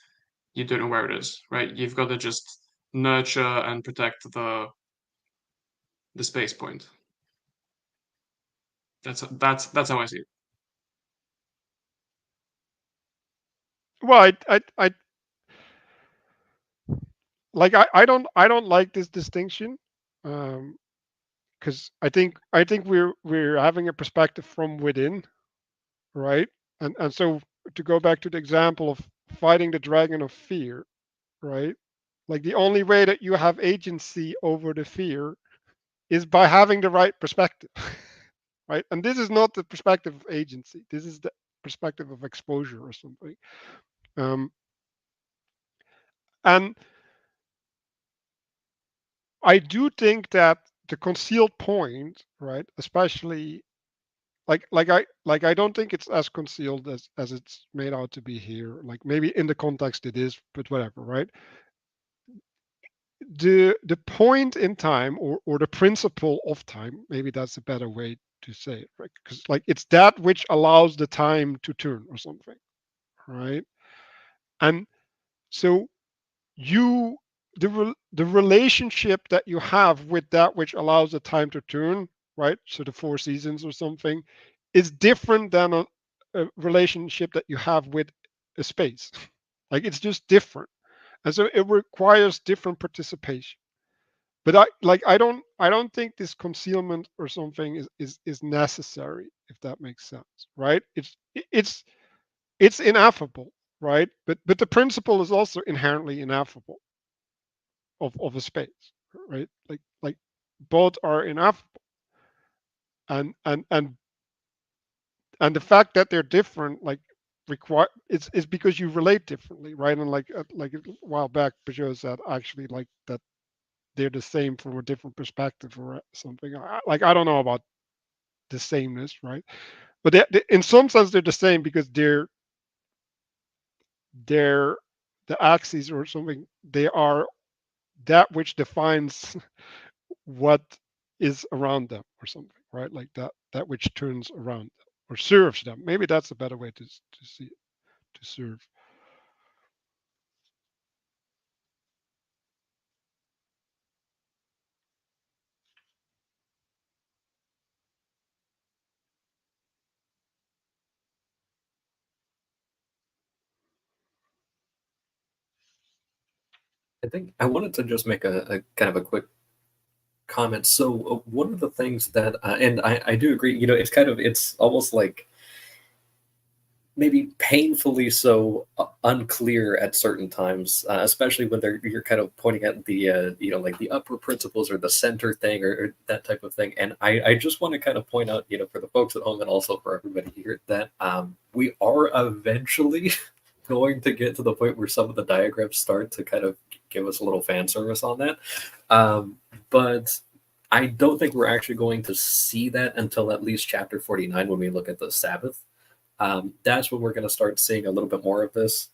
you don't know where it is, right? You've got to just nurture and protect the space point. That's how I see it. well, I like I don't like this distinction, because I think we're having a perspective from within, right? And so, to go back to the example of fighting the dragon of fear, right? Like the only way that you have agency over the fear is by having the right perspective, right? And this is not the perspective of agency. This is the perspective of exposure or something. Um, and I do think that the concealed point, right, especially I don't think it's as concealed as it's made out to be here. Like maybe in the context it is, but whatever, right? The point in time, or the principle of time, maybe that's a better way to say it, right? Because, like, it's that which allows the time to turn or something, right? And so you the relationship that you have with that which allows the time to turn, right? So the four seasons or something, is different than a relationship that you have with a space. Like it's just different, and so it requires different participation. But I don't think this concealment or something is necessary, if that makes sense, right? It's ineffable, right? But the principle is also inherently ineffable of a space, right? Like both are ineffable, and And the fact that they're different, like, require it's because you relate differently, right? And like a while back, Pageau said actually like that they're the same from a different perspective or something. Like I don't know about the sameness, right? But in some sense they're the same because they're the axes or something. They are that which defines what is around them or something, right? Like that which turns around them or serves them. Maybe that's a better way to see it, to serve. I think I wanted to just make a kind of a quick comment. So one of the things that, and I do agree, it's almost like maybe painfully so unclear at certain times, especially when you're kind of pointing at the like the upper principles or the center thing or that type of thing. And I just want to kind of point out, for the folks at home and also for everybody here, that we are eventually going to get to the point where some of the diagrams start to kind of give us a little fan service on that. But I don't think we're actually going to see that until at least chapter 49 when we look at the Sabbath. That's when we're going to start seeing a little bit more of this.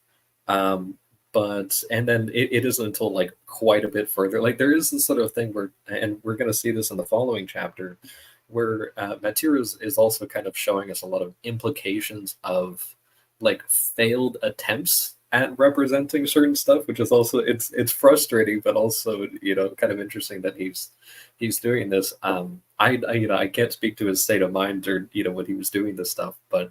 And then it isn't until like quite a bit further. Like there is this sort of thing where, and we're going to see this in the following chapter, where Matthieu is also kind of showing us a lot of implications of like failed attempts at representing certain stuff, which is also it's frustrating, but also kind of interesting that he's doing this. I can't speak to his state of mind or when he was doing this stuff, but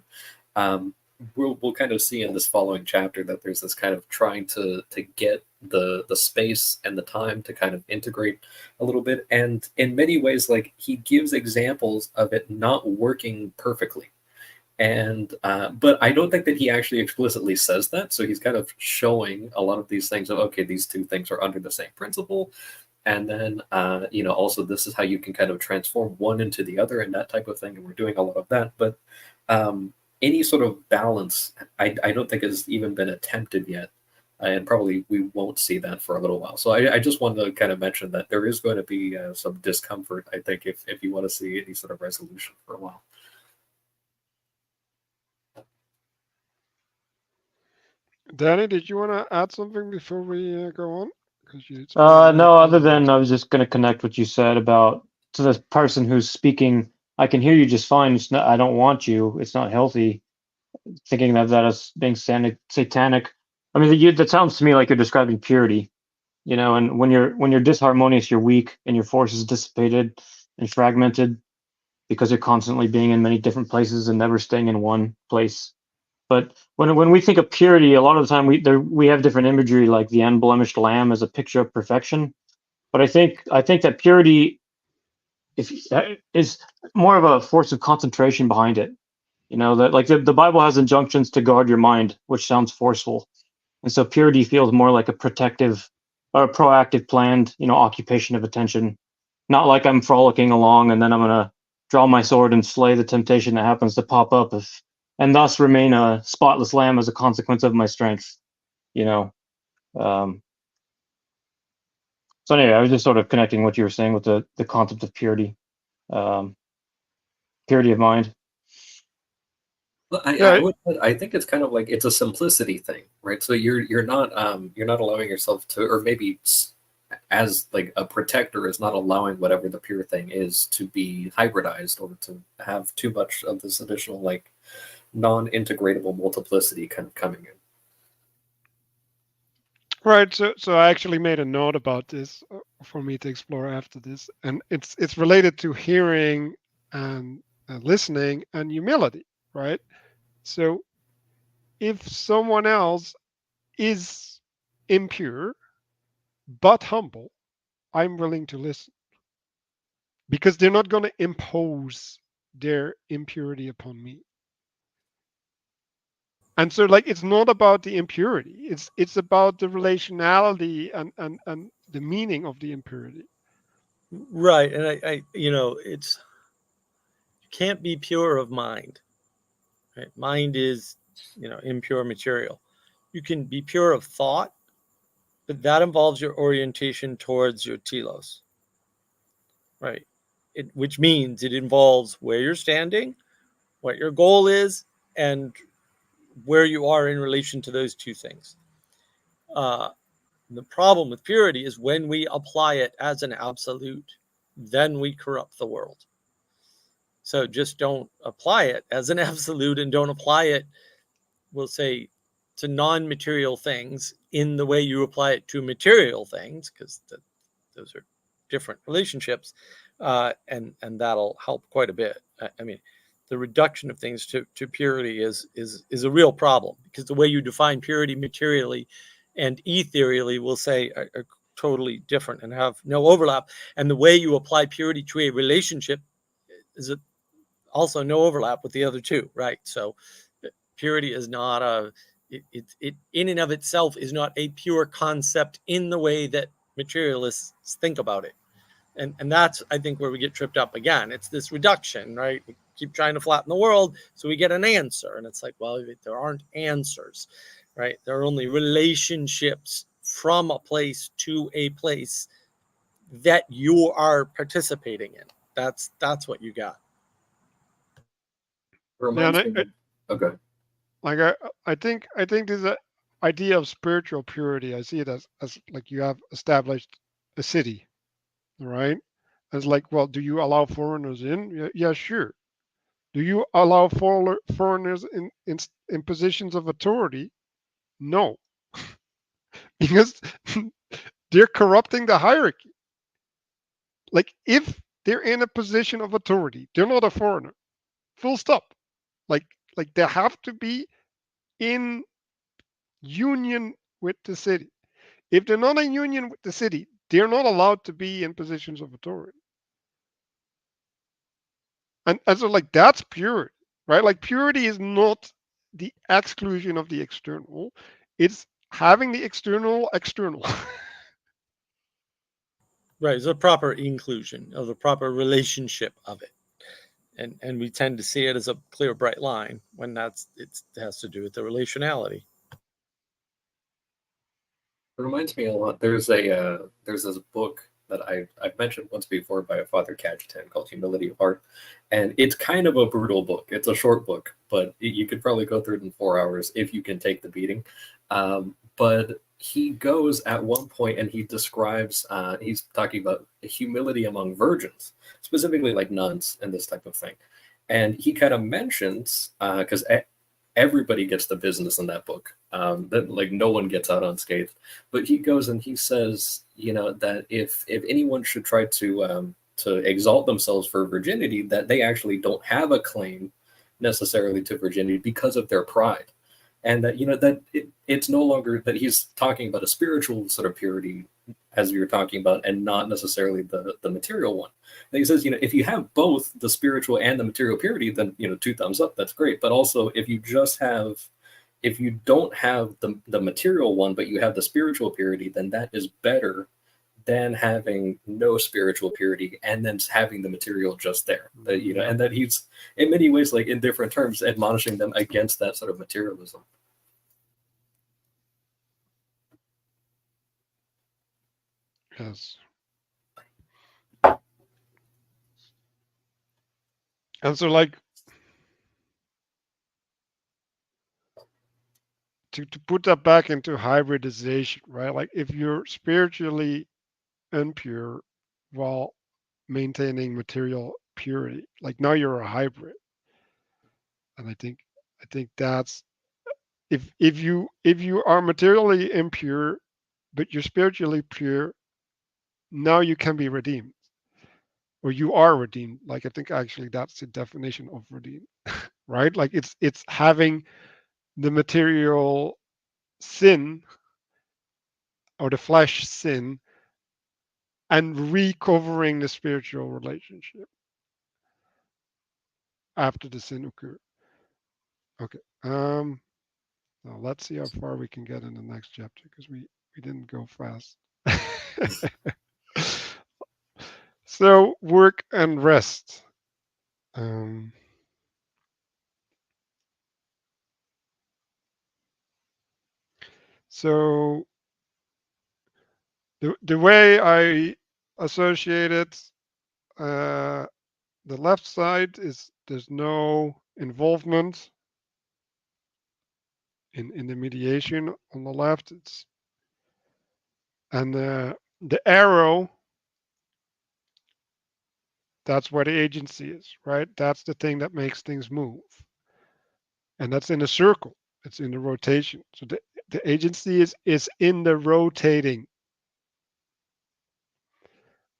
we'll kind of see in this following chapter that there's this kind of trying to get the space and the time to kind of integrate a little bit, and in many ways, like he gives examples of it not working perfectly. And but I don't think that he actually explicitly says that. So he's kind of showing a lot of these things of, okay, these two things are under the same principle. And then, also this is how you can kind of transform one into the other and that type of thing. And we're doing a lot of that. But any sort of balance, I don't think has even been attempted yet. And probably we won't see that for a little while. So I just wanted to kind of mention that there is going to be some discomfort, I think, if you want to see any sort of resolution for a while. Danny, did you want to add something before we go on? No, other than I was just going to connect what you said about to the person who's speaking. I can hear you just fine. It's not. I don't want you. It's not healthy. Thinking of that as being satanic. I mean, that sounds to me like you're describing purity. And when you're disharmonious, you're weak, and your force is dissipated and fragmented because you're constantly being in many different places and never staying in one place. But when we think of purity, a lot of the time we have different imagery, like the unblemished lamb as a picture of perfection. But I think that purity is more of a force of concentration behind it. That like the Bible has injunctions to guard your mind, which sounds forceful, and so purity feels more like a protective or a proactive, planned, occupation of attention. Not like I'm frolicking along and then I'm gonna draw my sword and slay the temptation that happens to pop up, and thus remain a spotless lamb as a consequence of my strength. Um, so anyway, I was just sort of connecting what you were saying with the concept of purity, purity of mind. Well, I think it's kind of like it's a simplicity thing, right? So you're not allowing yourself to, or maybe as like a protector is not allowing whatever the pure thing is to be hybridized or to have too much of this additional like non-integratable multiplicity kind of coming in. Right. So I actually made a note about this for me to explore after this, and it's related to hearing and listening and humility, right? So if someone else is impure but humble, I'm willing to listen because they're not going to impose their impurity upon me. And so like it's not about the impurity. It's about the relationality and the meaning of the impurity. Right. And I it's you can't be pure of mind. Right? Mind is, impure material. You can be pure of thought, but that involves your orientation towards your telos, right? Which means it involves where you're standing, what your goal is, and where you are in relation to those two things. The problem with purity is when we apply it as an absolute, then we corrupt the world. So just don't apply it as an absolute, and don't apply it, we'll say, to non-material things in the way you apply it to material things, because those are different relationships, and that'll help quite a bit. I mean, the reduction of things to purity is a real problem, because the way you define purity materially and ethereally, we'll say, are totally different and have no overlap. And the way you apply purity to a relationship is also no overlap with the other two, right? So purity is not it in and of itself is not a pure concept in the way that materialists think about it. And that's, I think, where we get tripped up again. It's this reduction, right? We keep trying to flatten the world so we get an answer. And it's like, well, there aren't answers, right? There are only relationships from a place to a place that you are participating in. That's what you got. It reminds me. Okay. Like I think there's an idea of spiritual purity. I see it as like you have established a city, right? It's like, well, do you allow foreigners in? Yeah, sure. Do you allow foreigners in positions of authority? No, because they're corrupting the hierarchy. Like if they're in a position of authority, they're not a foreigner. Full stop. Like they have to be in union with the city. If they're not in union with the city, they're not allowed to be in positions of authority. And so like that's purity, right? Like purity is not the exclusion of the external. It's having the external. Right, it's a proper inclusion of the proper relationship of it. And we tend to see it as a clear, bright line when it has to do with the relationality. It reminds me a lot. There's this book that I've mentioned once before by a Father Cajetan called Humility of Heart, and it's kind of a brutal book. It's a short book, but you could probably go through it in 4 hours if you can take the beating. But he goes at one point and he describes, he's talking about humility among virgins, specifically like nuns and this type of thing. And he kind of mentions, because everybody gets the business in that book, that like no one gets out unscathed. But he goes and he says, that if anyone should try to exalt themselves for virginity, that they actually don't have a claim necessarily to virginity because of their pride. And that that it's no longer that he's talking about a spiritual sort of purity, as we were talking about, and not necessarily the material one. And he says, if you have both the spiritual and the material purity, then 2 thumbs up, that's great. But also if you don't have the material one, but you have the spiritual purity, then that is better than having no spiritual purity and then having the material just there. And that he's in many ways, like in different terms, admonishing them against that sort of materialism. Yes. And so like to put that back into hybridization, right? Like if you're spiritually impure while maintaining material purity, like now you're a hybrid. And I think that's if you are materially impure but you're spiritually pure, now you can be redeemed, or you are redeemed. Like I think actually that's the definition of redeemed, right? Like it's having the material sin or the flesh sin and recovering the spiritual relationship after the sin occurred. Okay. Now let's see how far we can get in the next chapter, because we didn't go fast. So work and rest. So the way I associate it, the left side is there's no involvement in the mediation on the left. It's and the arrow, that's where the agency is, right? That's the thing that makes things move. And that's in a circle. It's in the rotation. So the agency is in the rotating.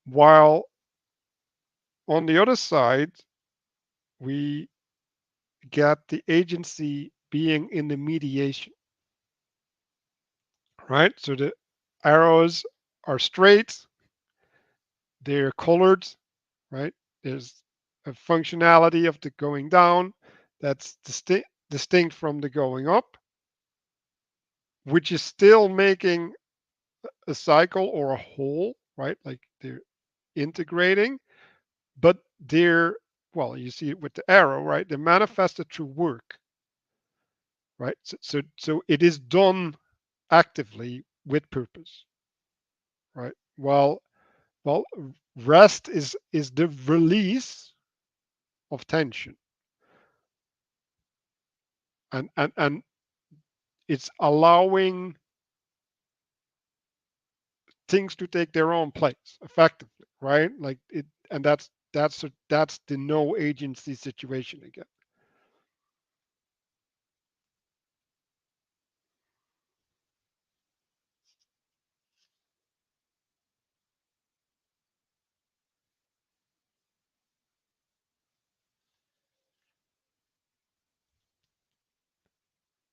While on the other side, we get the agency being in the mediation, right? So the arrows are straight, they're colored, right? There's a functionality of the going down that's distinct from the going up, which is still making a cycle or a whole, right? Like they're integrating, but they're, well, you see it with the arrow, right? They're manifested through work, right? So it is done actively with purpose, right? Well, rest is the release of tension, and it's allowing things to take their own place effectively, right? Like it, and that's the no agency situation again.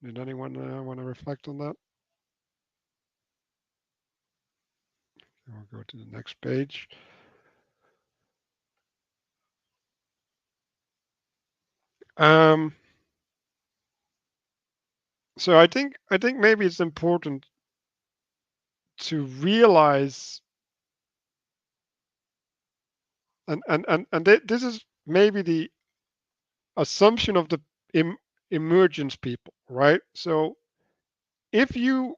Did anyone want to reflect on that? We'll go to the next page. Um, so I think maybe it's important to realize, and this is maybe the assumption of the emergence people, right? So if you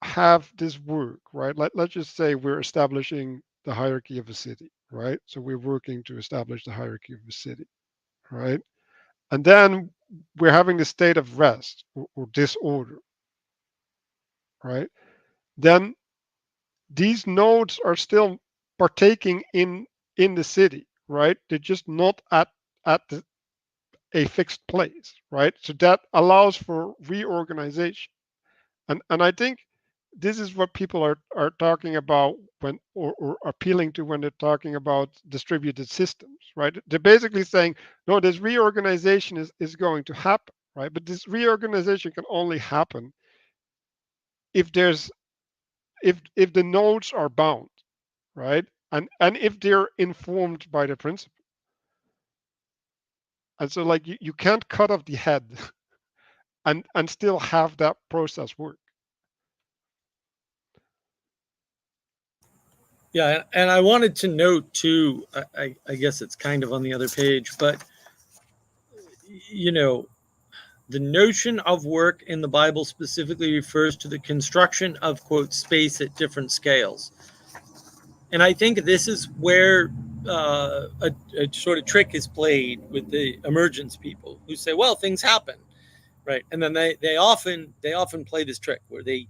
have this work, right? Let's just say we're establishing the hierarchy of a city, right? So we're working to establish the hierarchy of a city, right? And then we're having the state of rest or disorder, right? Then these nodes are still partaking in the city, right? They're just not at a fixed place, right? So that allows for reorganization. And I think this is what people are talking about when or appealing to when they're talking about distributed systems, right? They're basically saying, no, this reorganization is going to happen, right? But this reorganization can only happen if there's if the nodes are bound, right? And if they're informed by the principle. And so like you can't cut off the head and still have that process work. Yeah, and I wanted to note too, I guess it's kind of on the other page, but you know, the notion of work in the Bible specifically refers to the construction of, quote, space at different scales. And I think this is where a sort of trick is played with the emergence people who say, well, things happen, right? And then they often play this trick where they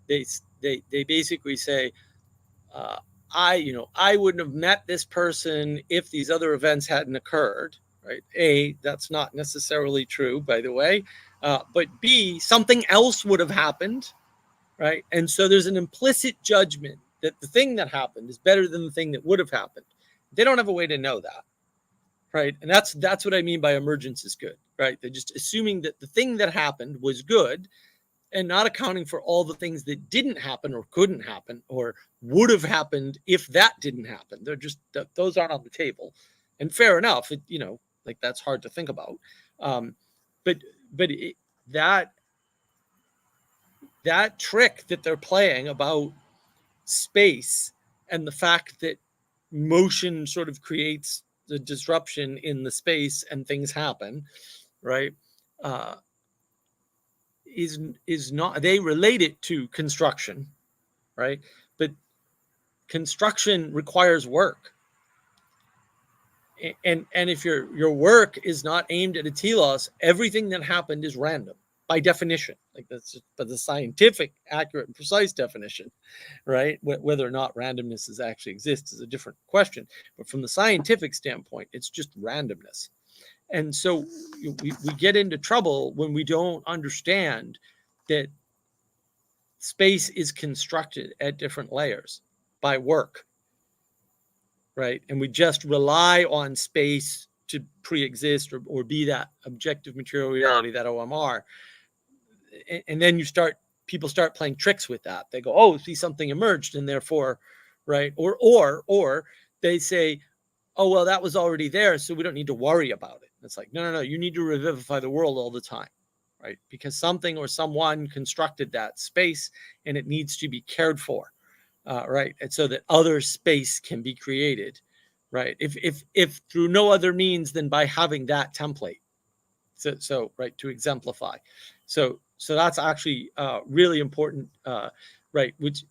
basically say, uh, I wouldn't have met this person if these other events hadn't occurred, right? A, that's not necessarily true, by the way. But B, something else would have happened, right? And so there's an implicit judgment that the thing that happened is better than the thing that would have happened. They don't have a way to know that, right? And that's what I mean by emergence is good, right? They're just assuming that the thing that happened was good and not accounting for all the things that didn't happen or couldn't happen or would have happened if that didn't happen. They're just those aren't on the table, and fair enough. Like that's hard to think about, but that trick that they're playing about space and the fact that motion sort of creates the disruption in the space and things happen, right? is not, they relate it to construction, right? But construction requires work. And if your work is not aimed at a telos, everything that happened is random by definition. Like that's just, but the scientific, accurate, and precise definition, right? Whether or not randomness is actually exists is a different question. But from the scientific standpoint, it's just randomness. And so we get into trouble when we don't understand that space is constructed at different layers by work, right? And we just rely on space to pre-exist or be that objective material reality, that OMR. And then people start playing tricks with that. They go, oh, see, something emerged, and therefore, right? Or they say, oh, well, that was already there, so we don't need to worry about it. It's like, no, you need to revivify the world all the time, right? Because something or someone constructed that space, and it needs to be cared for, right? And so that other space can be created, right? If through no other means than by having that template. So right, to exemplify. So that's actually really important, right? Which,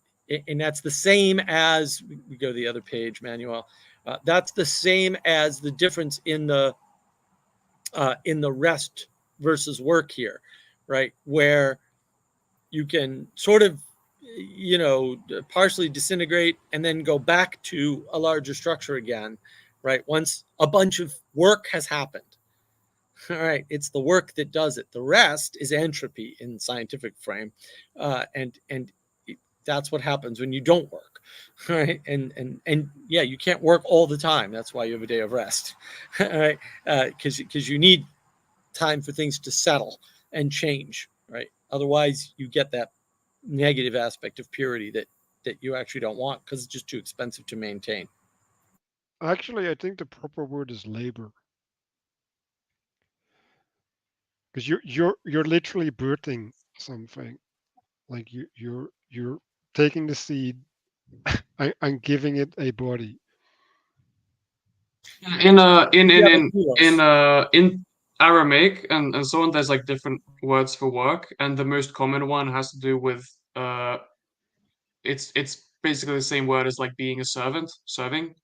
and that's the same as, we go to the other page, Manuel. That's the same as the difference in the rest versus work here, right? Where you can sort of, partially disintegrate and then go back to a larger structure again, right? Once a bunch of work has happened. All right, it's the work that does it. The rest is entropy in scientific frame, and that's what happens when you don't work, right? And yeah, you can't work all the time. That's why you have a day of rest, right? Because you need time for things to settle and change, right? Otherwise, you get that negative aspect of purity that you actually don't want because it's just too expensive to maintain. Actually, I think the proper word is labor, because you're literally birthing something. Like you're taking the seed and giving it a body. In Aramaic and so on, there's like different words for work, and the most common one has to do with it's basically the same word as like being a servant, serving,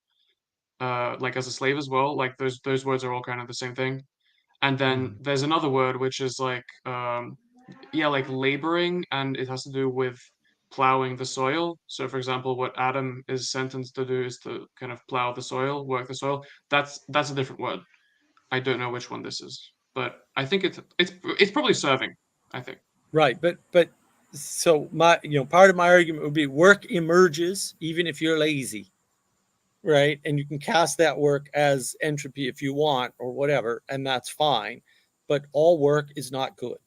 like as a slave as well. Like those words are all kind of the same thing. And then there's another word which is like like laboring, and it has to do with plowing the soil. So for example, what Adam is sentenced to do is to kind of plow the soil, work the soil. That's a different word. I don't know which one this is, but I think it's probably serving, I think. Right, but so my part of my argument would be work emerges even if you're lazy, right? And you can cast that work as entropy if you want or whatever, and that's fine. But all work is not good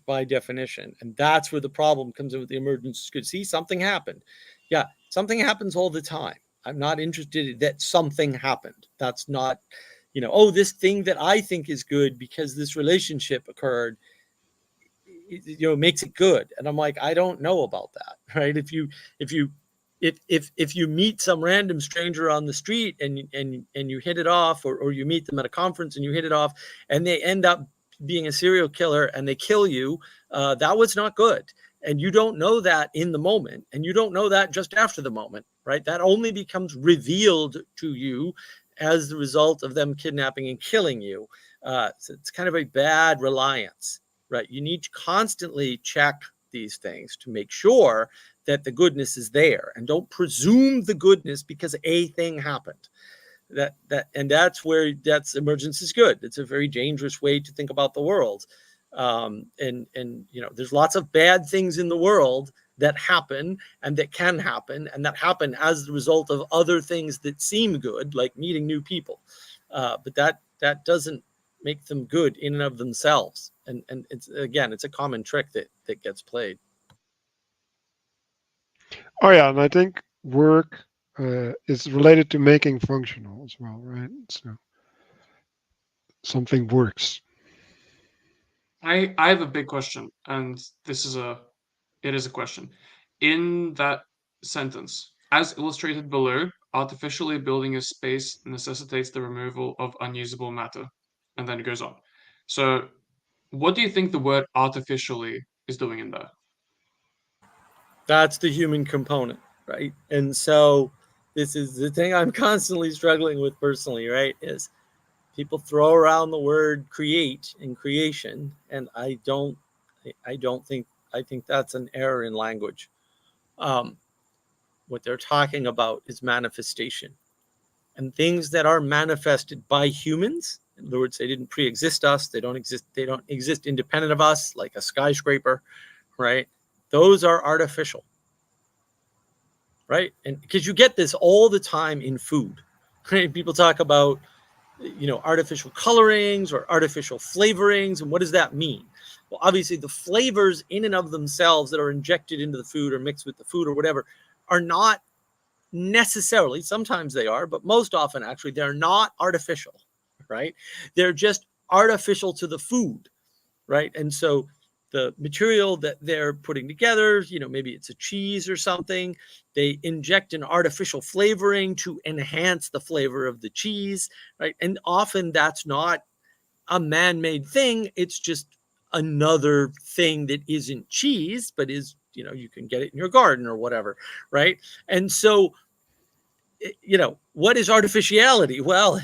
by definition, and that's where the problem comes in with the emergence. Good, see, something happened. Yeah, something happens all the time. I'm not interested in that something happened. That's not, oh, this thing that I think is good because this relationship occurred, makes it good. And I'm like, I don't know about that, right? If you meet some random stranger on the street and you hit it off, or you meet them at a conference and you hit it off, and they end up being a serial killer and they kill you, that was not good. And you don't know that in the moment, and you don't know that just after the moment, right? That only becomes revealed to you as the result of them kidnapping and killing you. So it's kind of a bad reliance, right? You need to constantly check these things to make sure that the goodness is there, and don't presume the goodness because a thing happened. That's where that's emergence is good. It's a very dangerous way to think about the world. And there's lots of bad things in the world that happen and that can happen and that happen as the result of other things that seem good, like meeting new people. But that doesn't make them good in and of themselves. And it's a common trick that gets played. Oh yeah, and I think work is related to making functional as well, right? So something works. I have a big question, and it is a question. In that sentence, as illustrated below, artificially building a space necessitates the removal of unusable matter. And then it goes on. So what do you think the word artificially is doing in that? That's the human component, right? And so this is the thing I'm constantly struggling with personally, right? Is people throw around the word create and creation, and I think that's an error in language. What they're talking about is manifestation, and things that are manifested by humans. In other words, they didn't pre-exist us. They don't exist independent of us, like a skyscraper, right? Those are artificial, right? And because you get this all the time in food, right? People talk about, artificial colorings or artificial flavorings. And what does that mean? Well, obviously the flavors in and of themselves that are injected into the food or mixed with the food or whatever are not necessarily, sometimes they are, but most often actually they're not artificial, right? They're just artificial to the food, right? And so the material that they're putting together, maybe it's a cheese or something, they inject an artificial flavoring to enhance the flavor of the cheese, right? And often that's not a man-made thing. It's just another thing that isn't cheese, but is, you can get it in your garden or whatever, right? And so, what is artificiality? Well,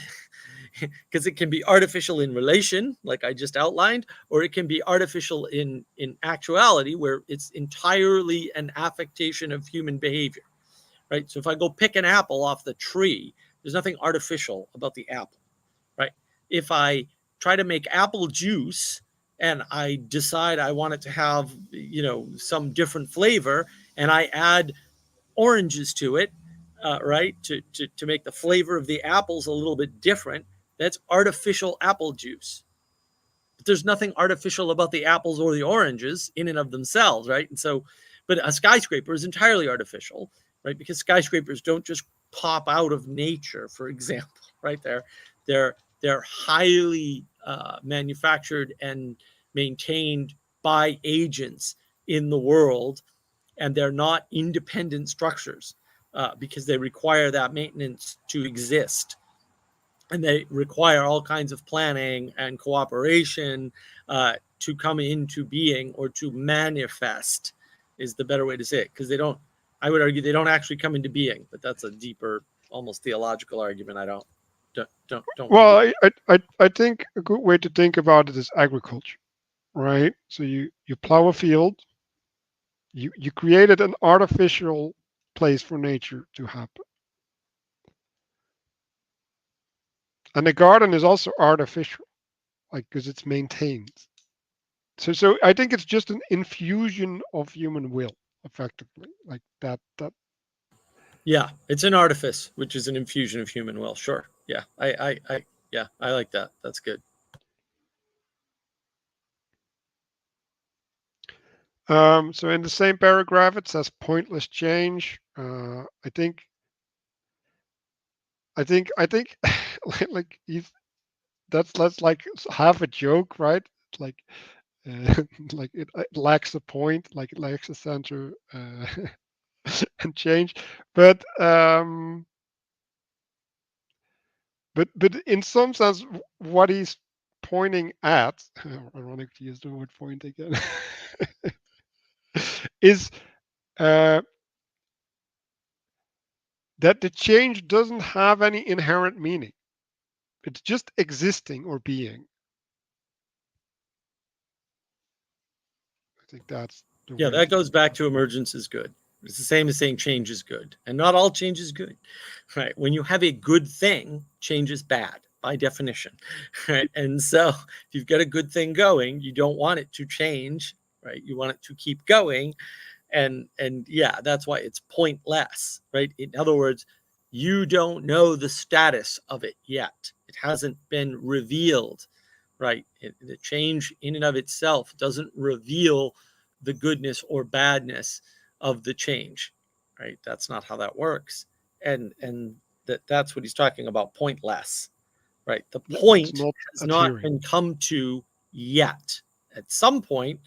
because it can be artificial in relation, like I just outlined, or it can be artificial in actuality, where it's entirely an affectation of human behavior, right? So if I go pick an apple off the tree, there's nothing artificial about the apple, right? If I try to make apple juice and I decide I want it to have, some different flavor, and I add oranges to it, right, to make the flavor of the apples a little bit different, that's artificial apple juice. But there's nothing artificial about the apples or the oranges in and of themselves, right? And so, but a skyscraper is entirely artificial, right? Because skyscrapers don't just pop out of nature, for example, right? They're highly manufactured and maintained by agents in the world, and they're not independent structures because they require that maintenance to exist. And they require all kinds of planning and cooperation to come into being, or to manifest is the better way to say it. Because I would argue they don't actually come into being, but that's a deeper, almost theological argument. I don't. Well, I think a good way to think about it is agriculture, right? So you plow a field, you created an artificial place for nature to happen. And the garden is also artificial, like, because it's maintained. So I think it's just an infusion of human will, effectively, like that. Yeah, it's an artifice, which is an infusion of human will. Sure. Yeah, I like that. That's good. So in the same paragraph, it says pointless change. I think like that's like half a joke, right? It's like like it lacks a point, like it lacks a center and change. But but in some sense, what he's pointing at, ironic to use the word point again, is that the change doesn't have any inherent meaning. It's just existing or being. I think that's the Yeah, way that to goes think back about to emergence is good. It's the same as saying change is good, and not all change is good, right? When you have a good thing, change is bad by definition, right? And so if you've got a good thing going, you don't want it to change, right? You want it to keep going, and yeah, that's why it's pointless, right? In other words, you don't know the status of it yet. It hasn't been revealed, right? The change in and of itself doesn't reveal the goodness or badness of the change, right? That's not how that works. And that's what he's talking about, pointless, right? The Yeah, it's point not has not adhering. been come to yet. At some point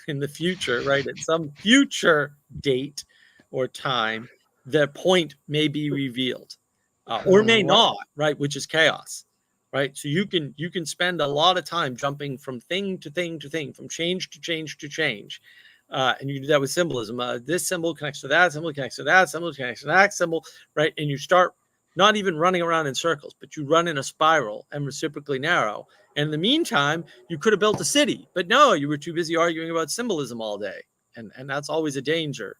in the future, right? At some future date or time, the point may be revealed, or may What not, right? Which is chaos. right? So you can spend a lot of time jumping from thing to thing to thing, from change to change to change. And you can do that with symbolism. This symbol connects to that symbol, connects to that symbol, connects to that symbol, right? And you start not even running around in circles, but you run in a spiral and reciprocally narrow. And in the meantime, you could have built a city, but no, you were too busy arguing about symbolism all day. And that's always a danger.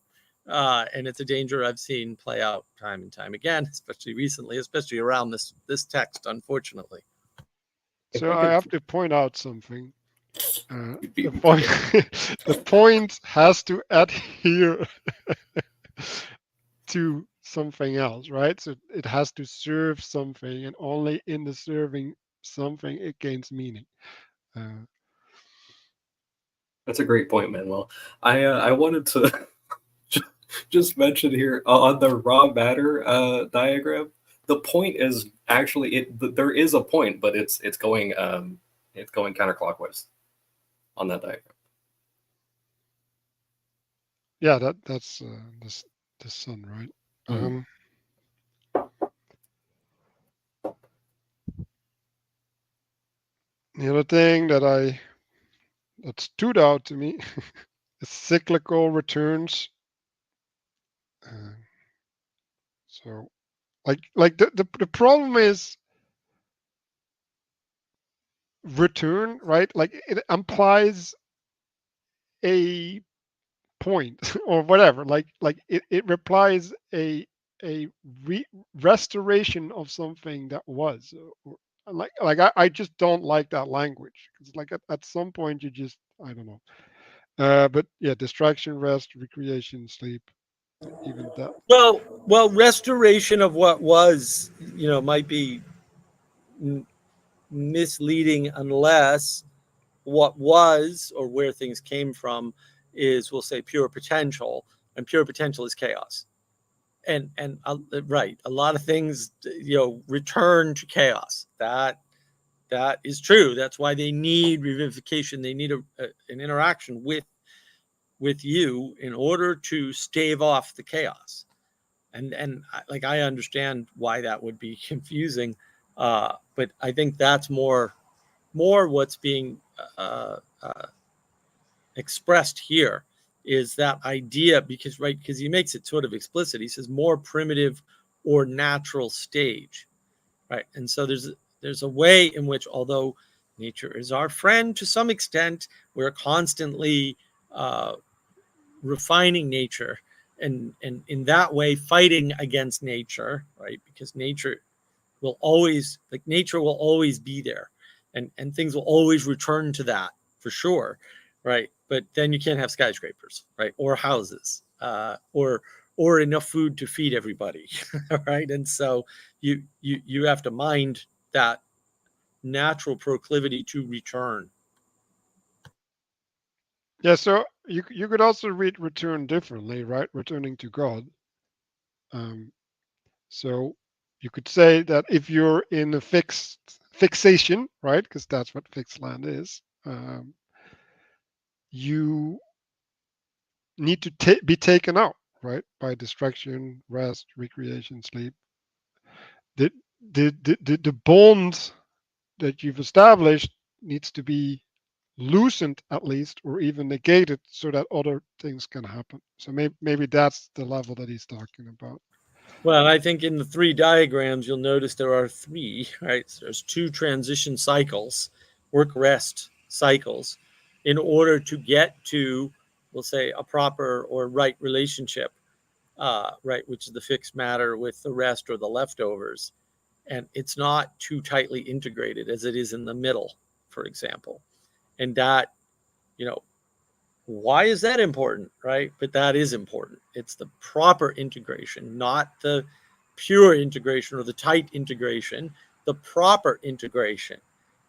And it's a danger I've seen play out time and time again, especially recently, especially around this text, unfortunately. So I have to point out something. The point, the point has to adhere to something else, right? So it has to serve something, and only in the serving something it gains meaning. That's a great point, Manuel. I wanted to just mention here on the raw matter diagram, the point is actually there is a point, but it's going counterclockwise on that diagram. Yeah, that's the sun, right? Mm. The other thing that stood out to me is cyclical returns. So, like the problem is return, right? Like it implies a point or whatever. Like it implies a restoration of something that was. I just don't like that language because like at some point you just I don't know. But yeah, distraction, rest, recreation, sleep, even that. Well, restoration of what was, might be misleading unless what was or where things came from is, we'll say, pure potential, and pure potential is chaos. And right, a lot of things return to chaos. That is true. That's why they need revivification. They need an interaction with you in order to stave off the chaos. And like I understand why that would be confusing, but I think that's more what's being expressed here is that idea, because he makes it sort of explicit. He says more primitive or natural stage, right? And so there's a way in which, although nature is our friend to some extent, we're constantly refining nature, and in that way fighting against nature, right? Because nature will always be there, and things will always return to that for sure, right? But then you can't have skyscrapers, right? Or houses, or enough food to feed everybody, right? And so you have to mind that natural proclivity to return. Yeah, so you could also read return differently, right? Returning to God. So you could say that if you're in a fixation, right? Because that's what fixed land is. You need to be taken out, right? By distraction, rest, recreation, sleep. The the bond that you've established needs to be loosened at least, or even negated, so that other things can happen. So maybe that's the level that he's talking about. Well, I think in the three diagrams, you'll notice there are three, right? So there's two transition cycles, work rest cycles, in order to get to, we'll say, a proper or right relationship, right, which is the fixed matter with the rest or the leftovers. And it's not too tightly integrated as it is in the middle, for example. And that, why is that important, right? But that is important. It's the proper integration, not the pure integration or the tight integration, the proper integration,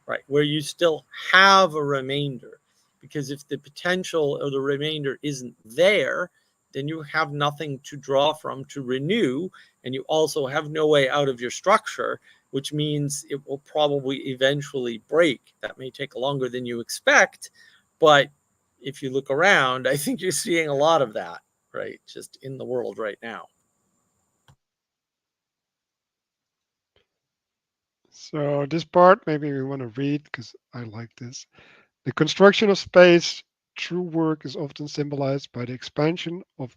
right? Where you still have a remainder. Because if the potential or the remainder isn't there, then you have nothing to draw from to renew, and you also have no way out of your structure, which means it will probably eventually break. That may take longer than you expect, but if you look around, I think you're seeing a lot of that, right? Just in the world right now. So this part maybe we want to read because I like this. The construction of space through work is often symbolized by the expansion of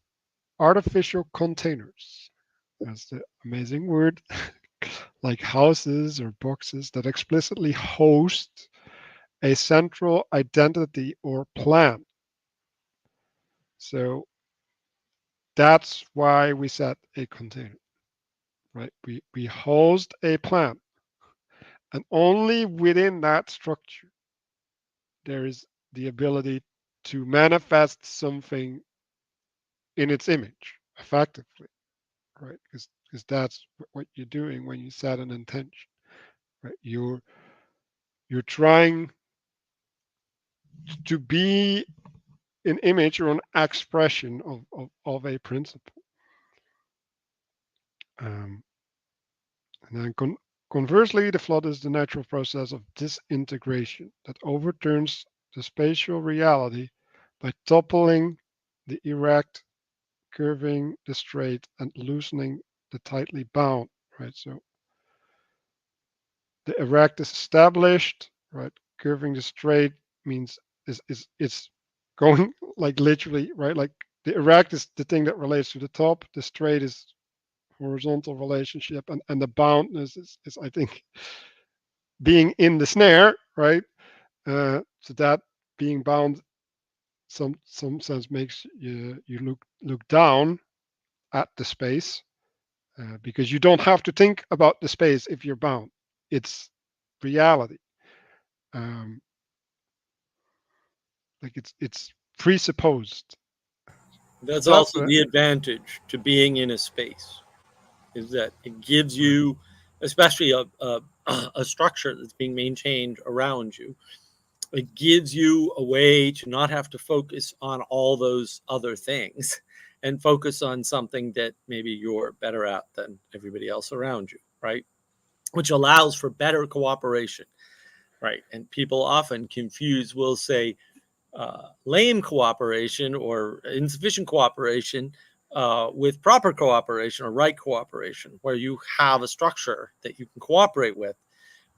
artificial containers. That's the amazing word, like houses or boxes that explicitly host a central identity or plan. So that's why we set a container, right? We host a plan, and only within that structure there is the ability to manifest something in its image effectively, right? Because that's what you're doing when you set an intention, right? You're trying to be an image or an expression of a principle. Um, and then conversely, the flood is the natural process of disintegration that overturns the spatial reality by toppling the erect, curving the straight, and loosening the tightly bound, right? So the erect is established, right? Curving the straight means is it's going like literally, right? Like the erect is the thing that relates to the top, the straight is horizontal relationship, and the boundness is I think being in the snare, right? So that being bound some sense makes you look down at the space because you don't have to think about the space if you're bound. It's reality. Um, like it's presupposed. That's That's also the advantage to being in a space, is that it gives right. you, especially a structure that's being maintained around you, it gives you a way to not have to focus on all those other things and focus on something that maybe you're better at than everybody else around you, right? Which allows for better cooperation, right? And people often confuse, will say, lame cooperation or insufficient cooperation with proper cooperation or right cooperation, where you have a structure that you can cooperate with,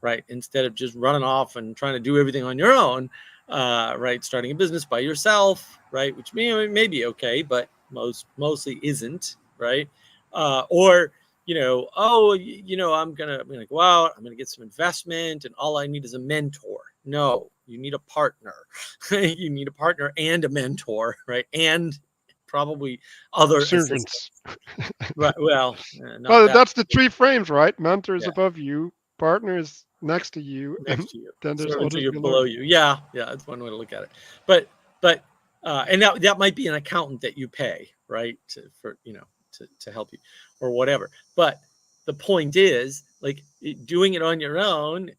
right? Instead of just running off and trying to do everything on your own, right? Starting a business by yourself, right? Which may be okay, but mostly isn't, right? Or oh, I'm gonna go out, I'm gonna get some investment, and all I need is a mentor. No, you need a partner. You need a partner and a mentor, right? And probably other assistants. Servants. Right. Well, not Well, that. that's the three frames, right? Mentor is Yeah, above you, partner is next to you, and next to you. then there's Servants are others you below below you. you. Yeah, yeah, that's one way to look at it. But and that might be an accountant that you pay, right? To help you or whatever. But the point is, like, doing it on your own,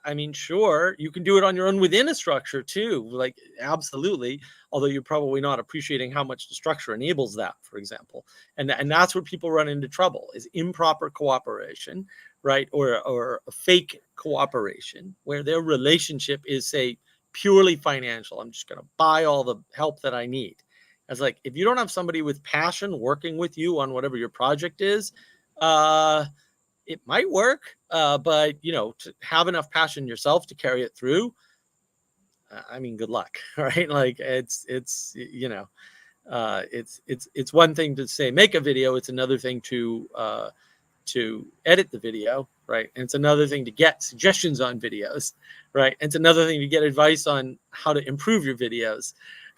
I mean, sure, you can do it on your own within a structure too. Like, absolutely. Although you're probably not appreciating how much the structure enables that, for example. And that's where people run into trouble, is improper cooperation, right? Or a fake cooperation where their relationship is, say, purely financial. I'm just going to buy all the help that I need. As, like, if you don't have somebody with passion working with you on whatever your project is, it might work, but to have enough passion yourself to carry it through, I mean, good luck, right? Like, it's one thing to say make a video. It's another thing to edit the video, right? And it's another thing to get suggestions on videos, right? And it's another thing to get advice on how to improve your videos,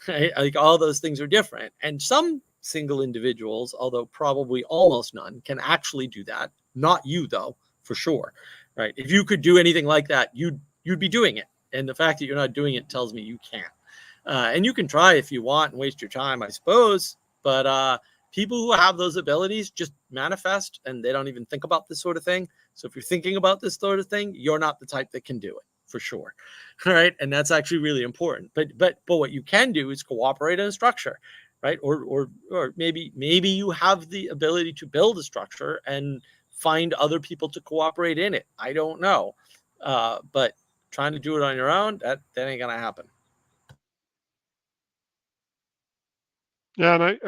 right? Like, all those things are different. And some single individuals, although probably almost none, can actually do that. Not you, though, for sure, right? If you could do anything like that, you'd be doing it. And the fact that you're not doing it tells me you can't. And you can try if you want and waste your time, I suppose. But people who have those abilities just manifest, and they don't even think about this sort of thing. So if you're thinking about this sort of thing, you're not the type that can do it, for sure. All right. And that's actually really important. But what you can do is cooperate in a structure, right? Or maybe you have the ability to build a structure and find other people to cooperate in it. I don't know. But trying to do it on your own, that ain't gonna happen. Yeah, and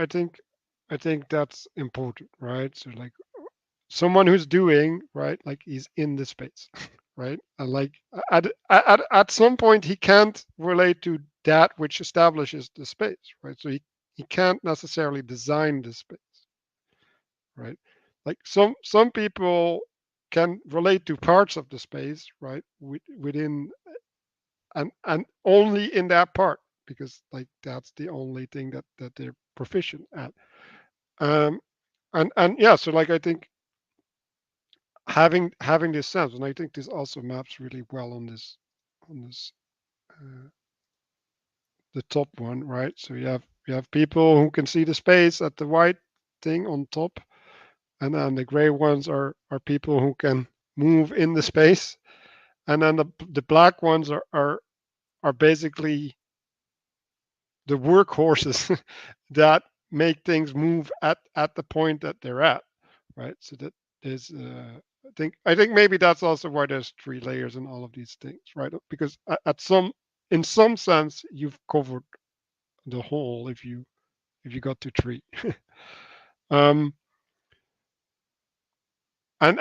I think that's important, right? So like someone who's doing right, like he's in the space. right? And like at some point he can't relate to that which establishes the space, right? So he can't necessarily design the space, right? Like some people can relate to parts of the space, right? Within and only in that part, because like that's the only thing that they're proficient at. Um, and yeah, so like I think having this sense, and I think this also maps really well on this uh, the top one, right? So you have people who can see the space at the white thing on top, and then the gray ones are people who can move in the space, and then the black ones are basically the workhorses that make things move at the point that they're at, right? So that there's I think maybe that's also why there's three layers in all of these things, right? Because at some in some sense you've covered the whole if you got to three. um and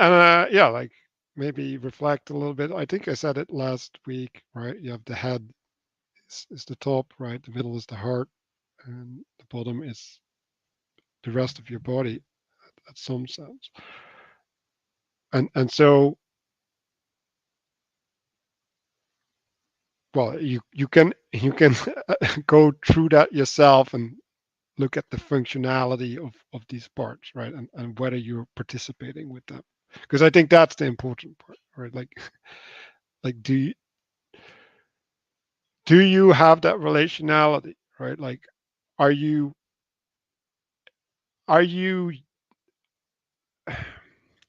yeah, like maybe reflect a little bit. I think I said it last week, right? You have the head is the top, right? The middle is the heart, and the bottom is the rest of your body at some sense. And so, well, you can go through that yourself and look at the functionality of these parts, right? And whether you're participating with them, because I think that's the important part, right? Like do you have that relationality, right? Like are you are you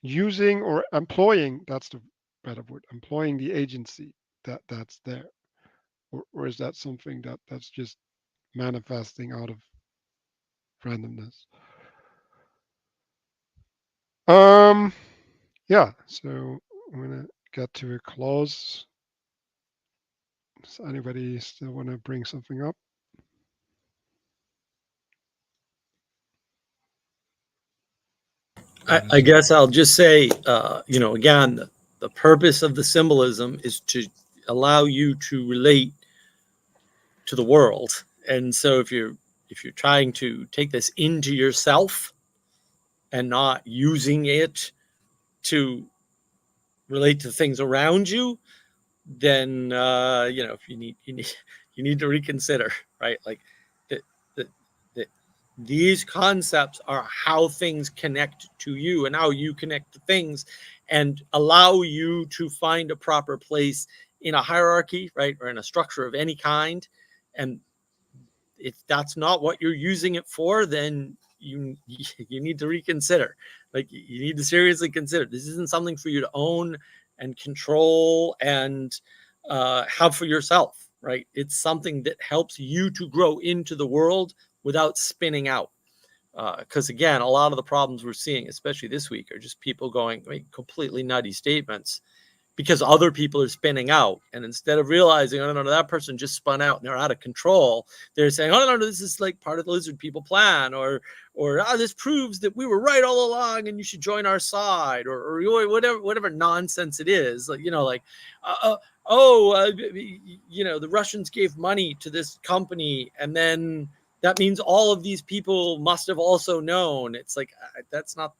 using or employing, that's the better word, employing the agency that's there, or is that something that's just manifesting out of randomness? um yeah, so I'm gonna get to a close. Does anybody still want to bring something up? I guess I'll just say, again, the purpose of the symbolism is to allow you to relate to the world. And so if you're trying to take this into yourself and not using it to relate to things around you, then if you need to reconsider, right? Like that that that these concepts are how things connect to you and how you connect to things, and allow you to find a proper place in a hierarchy, right, or in a structure of any kind. And if that's not what you're using it for, then you need to reconsider. Like you need to seriously consider this isn't something for you to own and control and have for yourself, right? It's something that helps you to grow into the world without spinning out. Because again, a lot of the problems we're seeing, especially this week, are just people going completely nutty statements because other people are spinning out. And instead of realizing, oh, no, that person just spun out and they're out of control, they're saying, oh, no, this is like part of the lizard people plan, or this proves that we were right all along and you should join our side, or whatever nonsense it is. Like, the Russians gave money to this company, and then that means all of these people must have also known. It's like, that's not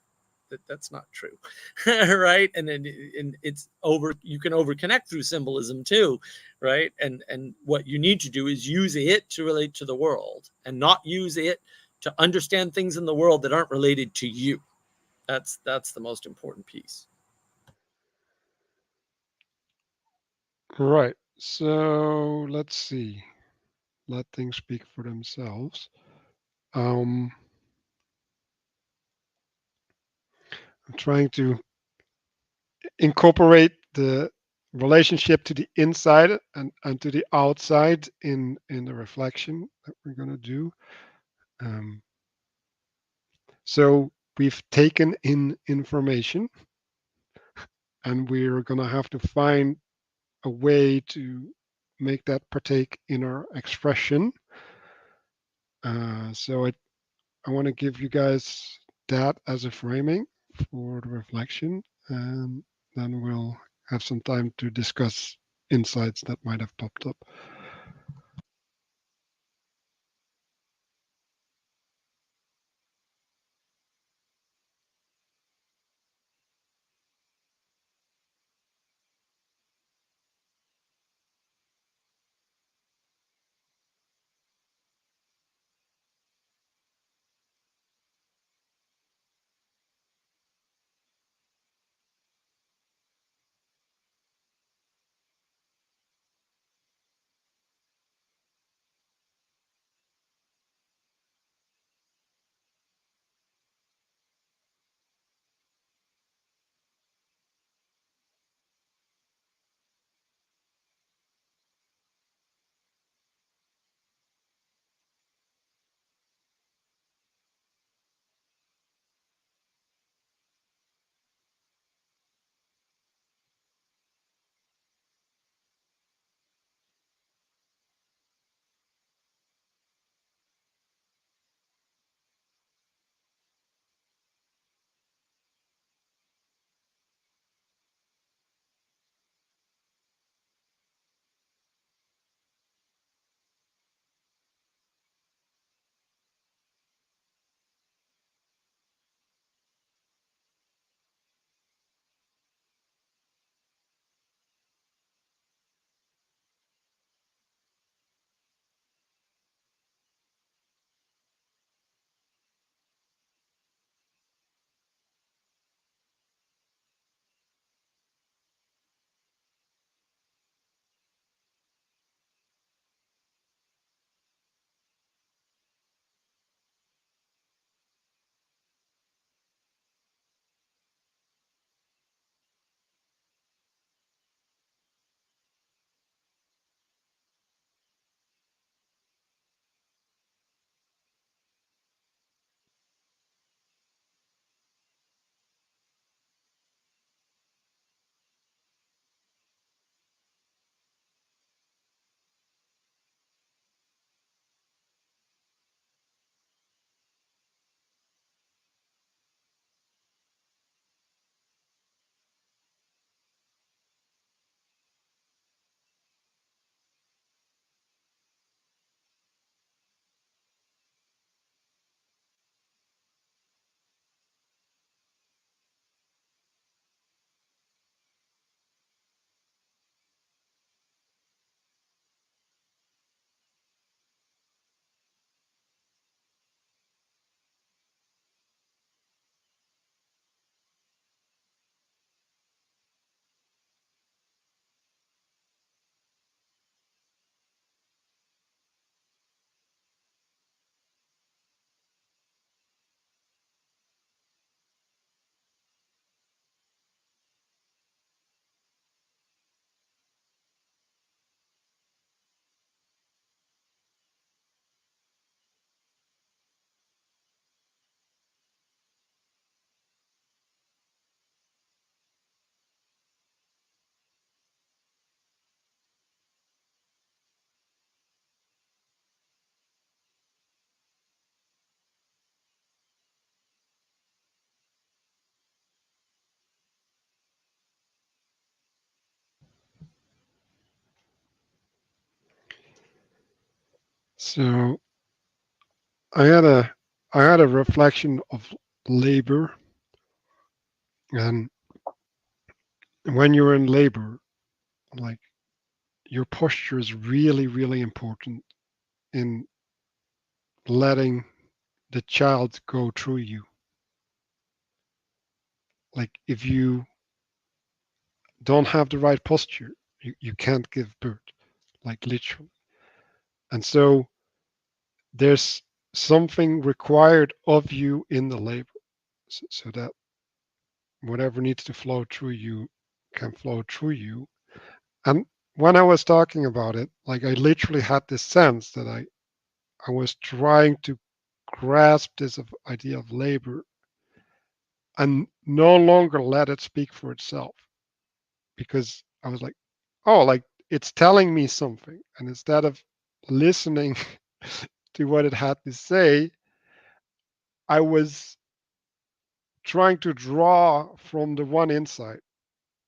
true. Right? And it's you can overconnect through symbolism too, right? And what you need to do is use it to relate to the world, and not use it to understand things in the world that aren't related to you. That's the most important piece. Right. So let's see. Let things speak for themselves. I'm trying to incorporate the relationship to the inside and to the outside in the reflection that we're going to do. Um, so we've taken in information, and we're going to have to find a way to make that partake in our expression. So I want to give you guys that as a framing for the reflection, and then we'll have some time to discuss insights that might have popped up. So I had a reflection of labor, and when you're in labor, like your posture is really, really important in letting the child go through you. Like if you don't have the right posture, you can't give birth, like literally. And so there's something required of you in the labor, so that whatever needs to flow through you can flow through you. And when I was talking about it, like I literally had this sense that I was trying to grasp this idea of labor and no longer let it speak for itself, because I was like, oh, like it's telling me something. And instead of listening to what it had to say, I was trying to draw from the one insight,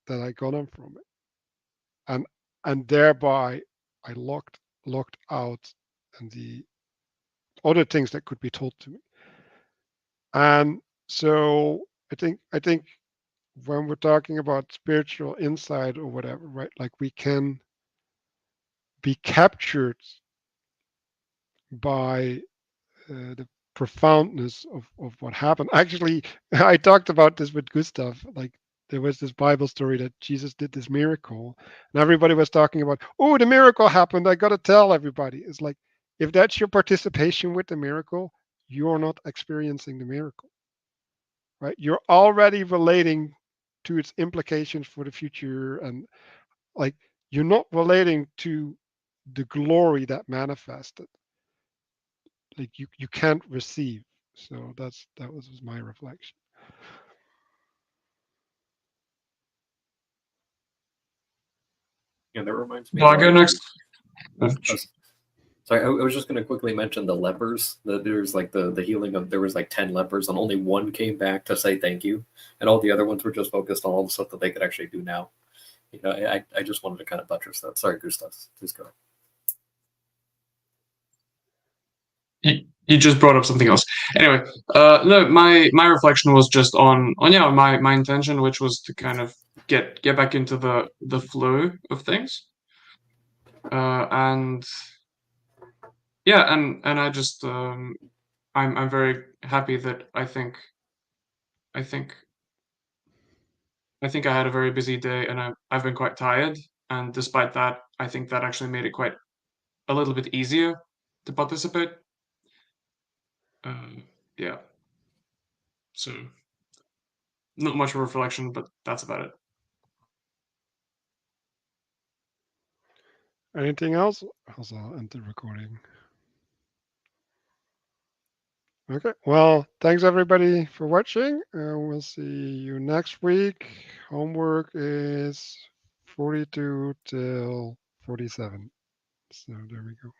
that I got from it, and thereby I locked out and the other things that could be told to me. And so I think when we're talking about spiritual insight or whatever, right? Like we can be captured by the profoundness of what happened. Actually, I talked about this with Gustav. Like there was this Bible story that Jesus did this miracle, and everybody was talking about, oh, the miracle happened. I got to tell everybody. It's like if that's your participation with the miracle, you're not experiencing the miracle, right? You're already relating to its implications for the future, and like you're not relating to the glory that manifested. Like you can't receive. So that was my reflection. Yeah, that reminds me. Well, I go next. Sorry, I was just going to quickly mention the lepers. There's like the healing of, there was like 10 lepers, and only one came back to say thank you, and all the other ones were just focused on all the stuff that they could actually do now. You know, I just wanted to kind of buttress that. Sorry, Gustav, please go. You just brought up something else. Anyway, no, my reflection was just on yeah, my intention, which was to kind of get back into the flow of things, and yeah, and I just I'm very happy that I think I had a very busy day, and I've been quite tired, and despite that, I think that actually made it quite a little bit easier to participate. Yeah. So not much of a reflection, but that's about it. Anything else? I'll end the recording. Okay. Well, thanks everybody for watching. We'll see you next week. Homework is 42 till 47. So there we go.